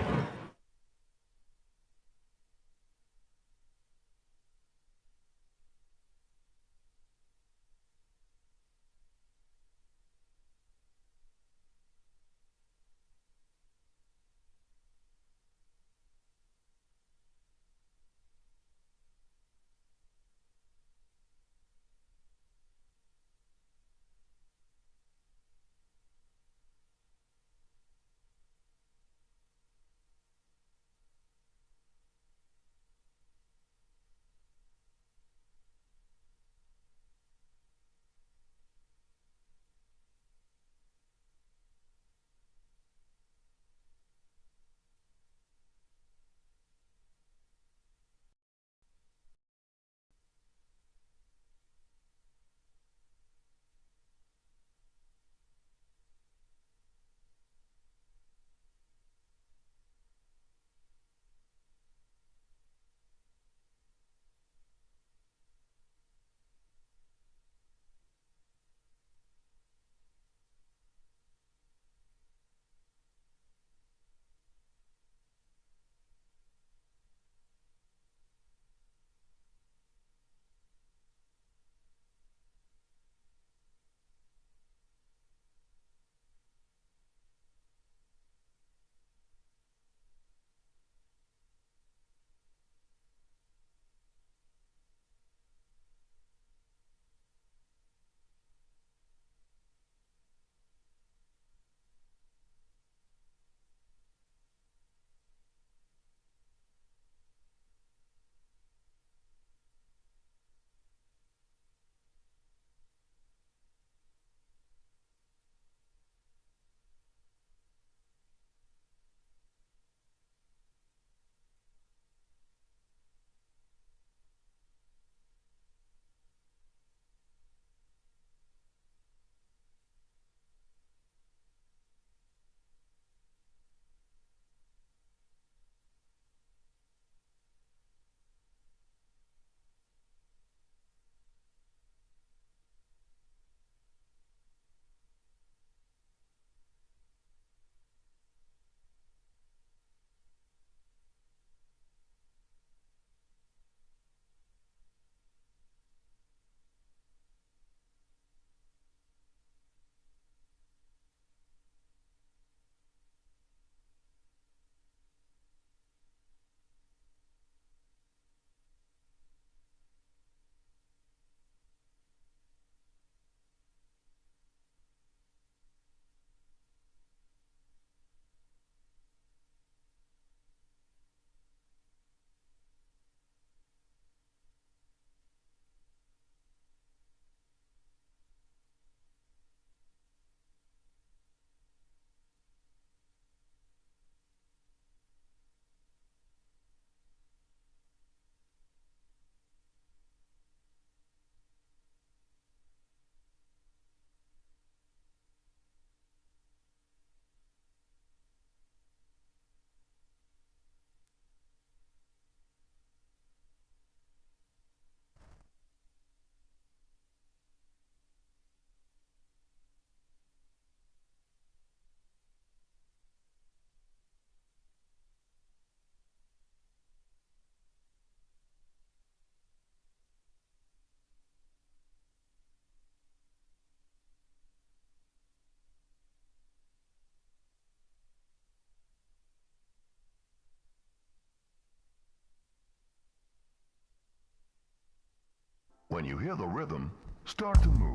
When you hear the rhythm, start to move.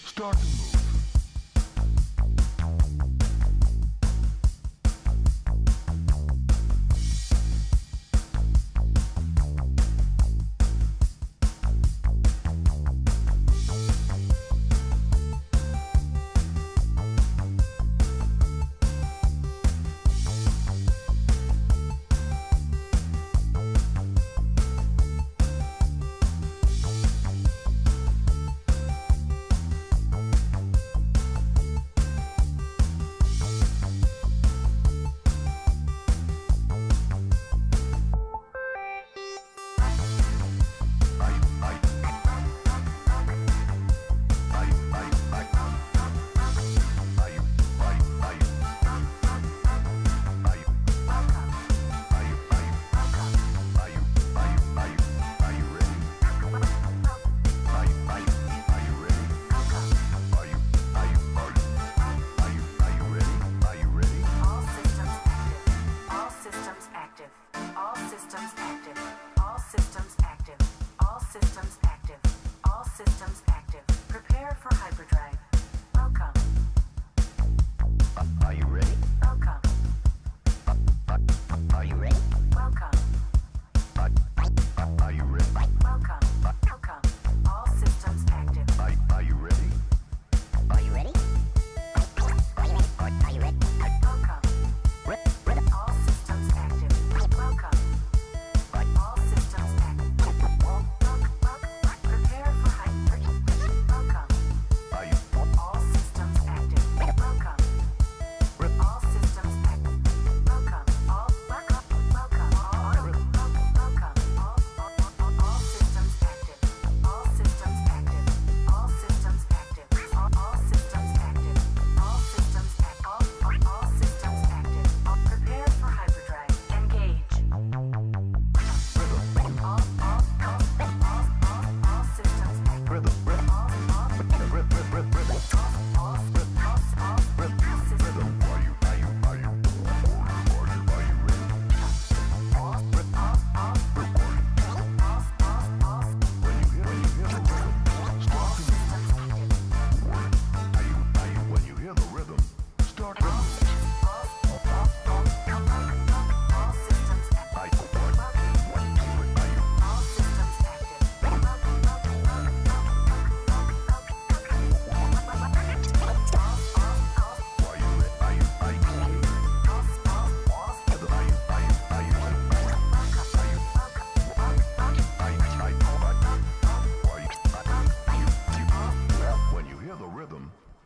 Start to move.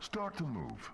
Start to move.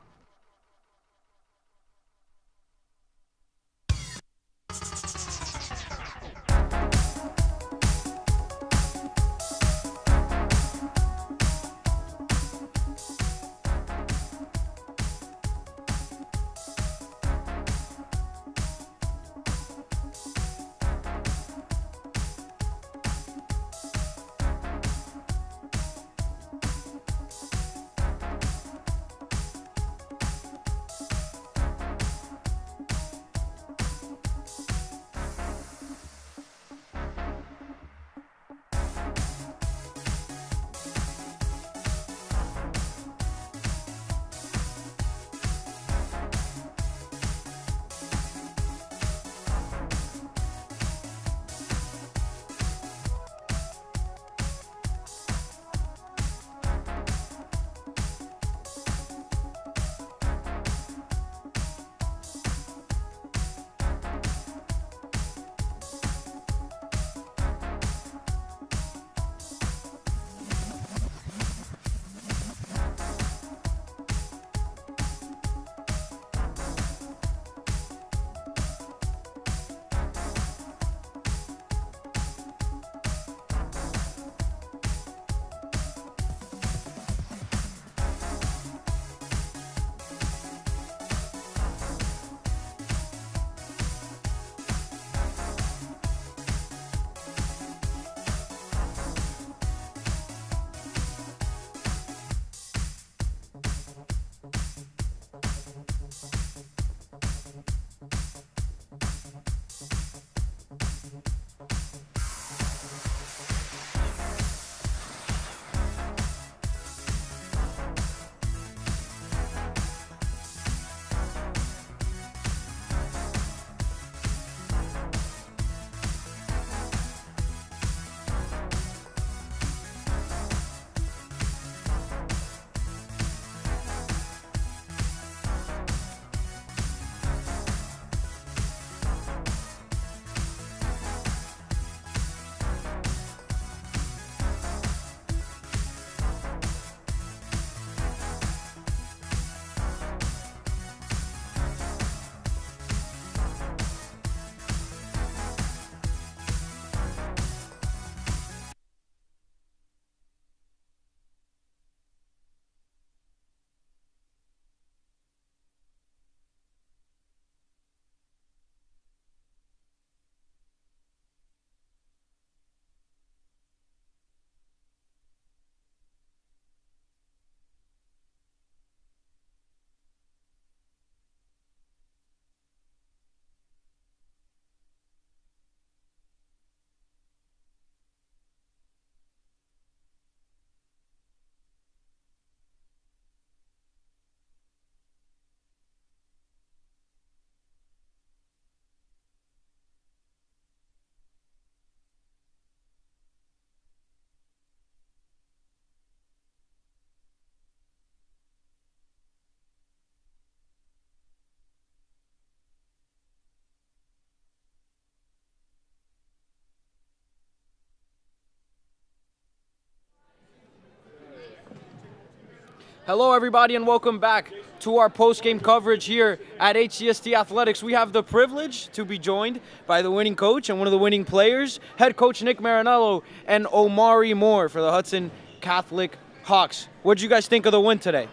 Hello, everybody, and welcome back to our post-game coverage here at HCST Athletics. We have the privilege to be joined by the winning coach and one of the winning players, head coach Nick Marinello and Omari Moore for the Hudson Catholic Hawks. What did you guys think of the win today?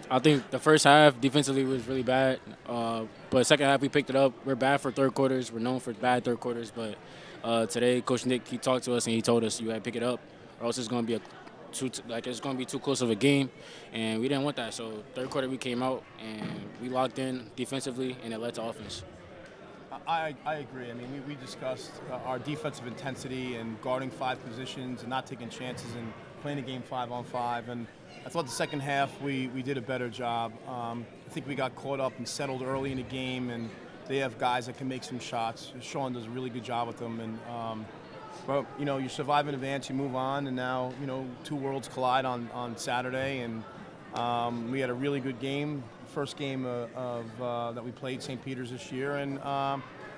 I think the first half defensively was really bad, but second half we picked it up. We're bad for third quarters. We're known for bad third quarters, but today Coach Nick, he talked to us and he told us you got to pick it up, or else it's going to be it's going to be too close of a game, and we didn't want that. So third quarter we came out and we locked in defensively, and it led to offense. I agree. I mean, we discussed our defensive intensity and guarding 5 positions and not taking chances and playing the game 5-on-5. And I thought the second half we did a better job. I think we got caught up and settled early in the game, and they have guys that can make some shots. Sean does a really good job with them. And but you survive in advance, you move on, and now 2 worlds collide on Saturday, and we had a really good game, first game that we played St. Peter's this year. And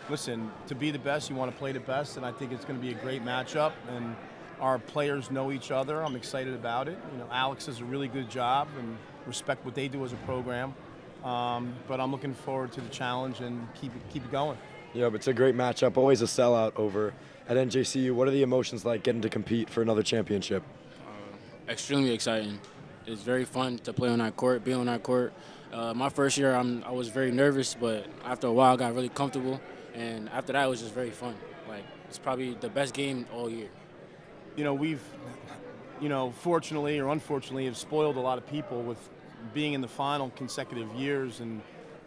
listen, to be the best, you want to play the best, and I think it's going to be a great matchup. And our players know each other. I'm excited about it. Alex does a really good job, and respect what they do as a program. But I'm looking forward to the challenge and keep it going. Yeah, but it's a great matchup. Always a sellout over at NJCU. What are the emotions like getting to compete for another championship? Extremely exciting. It's very fun to play on that court, be on that court. My first year, I was very nervous, but after a while, I got really comfortable. And after that, it was just very fun. Like, it's probably the best game all year. We've, fortunately or unfortunately, have spoiled a lot of people with being in the final consecutive years,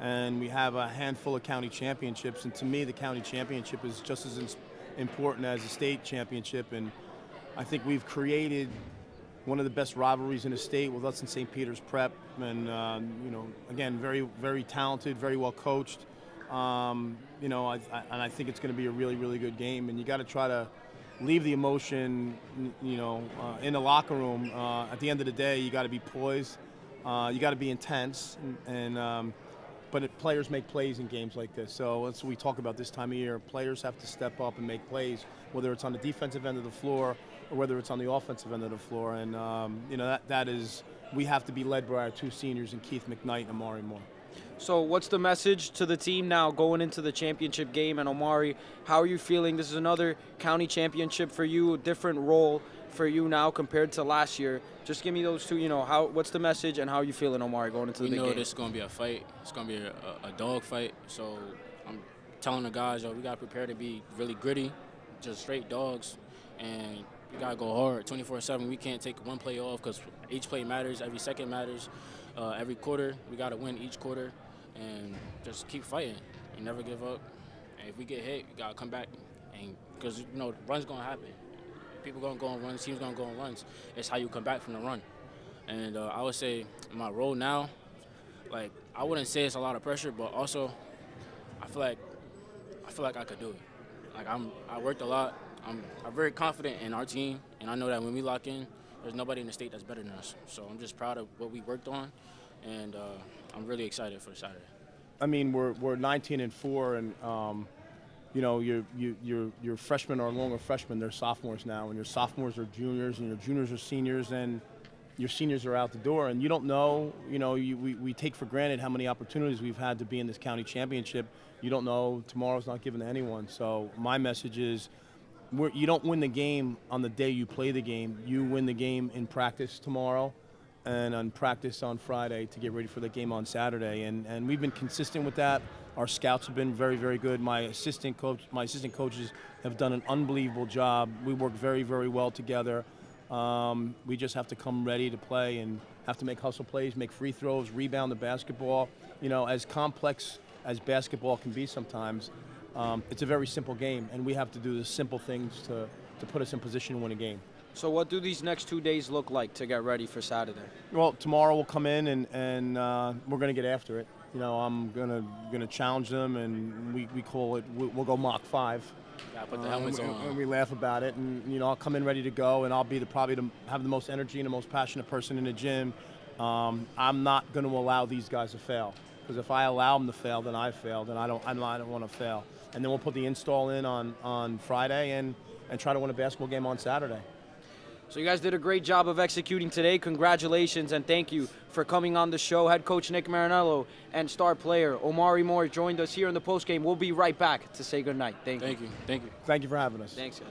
and we have a handful of county championships. And to me, the county championship is just as important as the state championship. And I think we've created one of the best rivalries in the state with us and St. Peter's Prep. And again, very, very talented, very well coached. And I think it's going to be a really, really good game. And you got to try to leave the emotion, in the locker room. At the end of the day, you got to be poised. You got to be intense, but players make plays in games like this. So that's what we talk about this time of year. Players have to step up and make plays, whether it's on the defensive end of the floor or whether it's on the offensive end of the floor. And that is, we have to be led by our 2 seniors, in Keith McKnight and Omari Moore. So what's the message to the team now going into the championship game? And Omari, how are you feeling? This is another county championship for you, a different role for you now compared to last year. Just give me those 2, what's the message and how are you feeling, Omari, going into the big game? We know this is going to be a fight. It's going to be a dog fight. So I'm telling the guys, we got to prepare to be really gritty, just straight dogs. And we got to go hard 24/7. We can't take one play off because each play matters, every second matters. Every quarter, we got to win each quarter and just keep fighting and never give up. And if we get hit, we got to come back, and because, run's going to happen. People going to go on runs, teams going to go on runs. It's how you come back from the run. And I would say my role now, like, I wouldn't say it's a lot of pressure, but also I feel like I could do it. Like, I worked a lot. I'm very confident in our team, and I know that when we lock in, there's nobody in the state that's better than us. So I'm just proud of what we worked on, and I'm really excited for Saturday. I mean, we're 19-4, and your freshmen are no longer freshmen; they're sophomores now, and your sophomores are juniors, and your juniors are seniors, and your seniors are out the door. And you don't know, we take for granted how many opportunities we've had to be in this county championship. You don't know, tomorrow's not given to anyone. So my message is, you don't win the game on the day you play the game. You win the game in practice tomorrow and on practice on Friday to get ready for the game on Saturday. And we've been consistent with that. Our scouts have been very, very good. My assistant coaches have done an unbelievable job. We work very, very well together. We just have to come ready to play and have to make hustle plays, make free throws, rebound the basketball. As complex as basketball can be sometimes, it's a very simple game, and we have to do the simple things to put us in position to win a game. So what do these next 2 days look like to get ready for Saturday? Well, tomorrow we'll come in and we're going to get after it. I'm gonna challenge them, and we call it, we'll go Mach 5. Yeah, put the helmets on. And we laugh about it, and I'll come in ready to go, and I'll be have the most energy and the most passionate person in the gym. I'm not going to allow these guys to fail, because if I allow them to fail, then I failed, and I don't want to fail. And then we'll put the install in on Friday and try to win a basketball game on Saturday. So you guys did a great job of executing today. Congratulations and thank you for coming on the show. Head coach Nick Marinello and star player Omari Moore joined us here in the postgame. We'll be right back to say goodnight. Thank you. Thank you. Thank you for having us. Thanks, guys.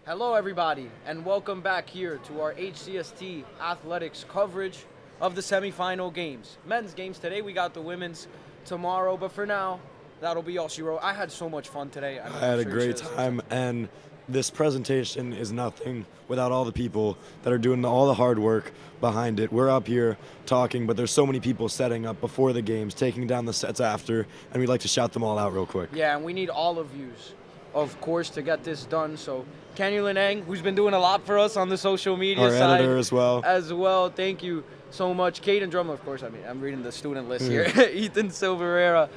Hello, everybody, and welcome back here to our HCST athletics coverage of the semifinal games. Men's games today, we got the women's tomorrow, but for now, that'll be all she wrote. I had so much fun today. I had a great time, and this presentation is nothing without all the people that are doing all the hard work behind it. We're up here talking, but there's so many people setting up before the games, taking down the sets after, and we'd like to shout them all out real quick. Yeah, and we need all of yous, of course, to get this done. So Kenny Lineng, who's been doing a lot for us on the social media Our side. editor as well. Thank you so much. Caden Drummond, of course. I mean, I'm reading the student list here. Ethan Silverera,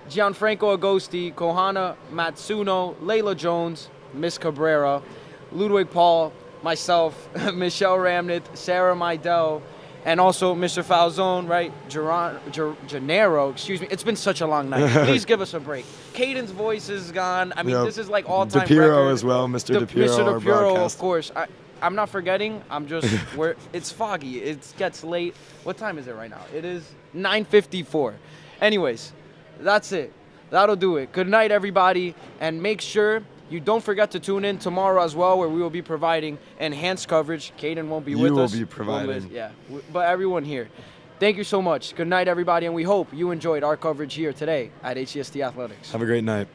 Gianfranco Agosti, Kohana Matsuno, Layla Jones, Miss Cabrera, Ludwig Paul, myself, Michelle Ramnith, Sarah Meidel, and also Mr. Falzone, right? Gennaro, excuse me. It's been such a long night. Please give us a break. Caden's voice is gone. I mean, this is like all-time DePiro record. as well, Mr. DePiro, Mr. our DePiro, broadcast. of course. I'm not forgetting. I'm just, it's foggy. It gets late. What time is it right now? It is 9:54. Anyways, that's it. That'll do it. Good night, everybody. And make sure You don't forget to tune in tomorrow as well, where we will be providing enhanced coverage. Caden won't be with us. You will be providing. Yeah, but everyone here. Thank you so much. Good night, everybody, and we hope you enjoyed our coverage here today at HCST Athletics. Have a great night.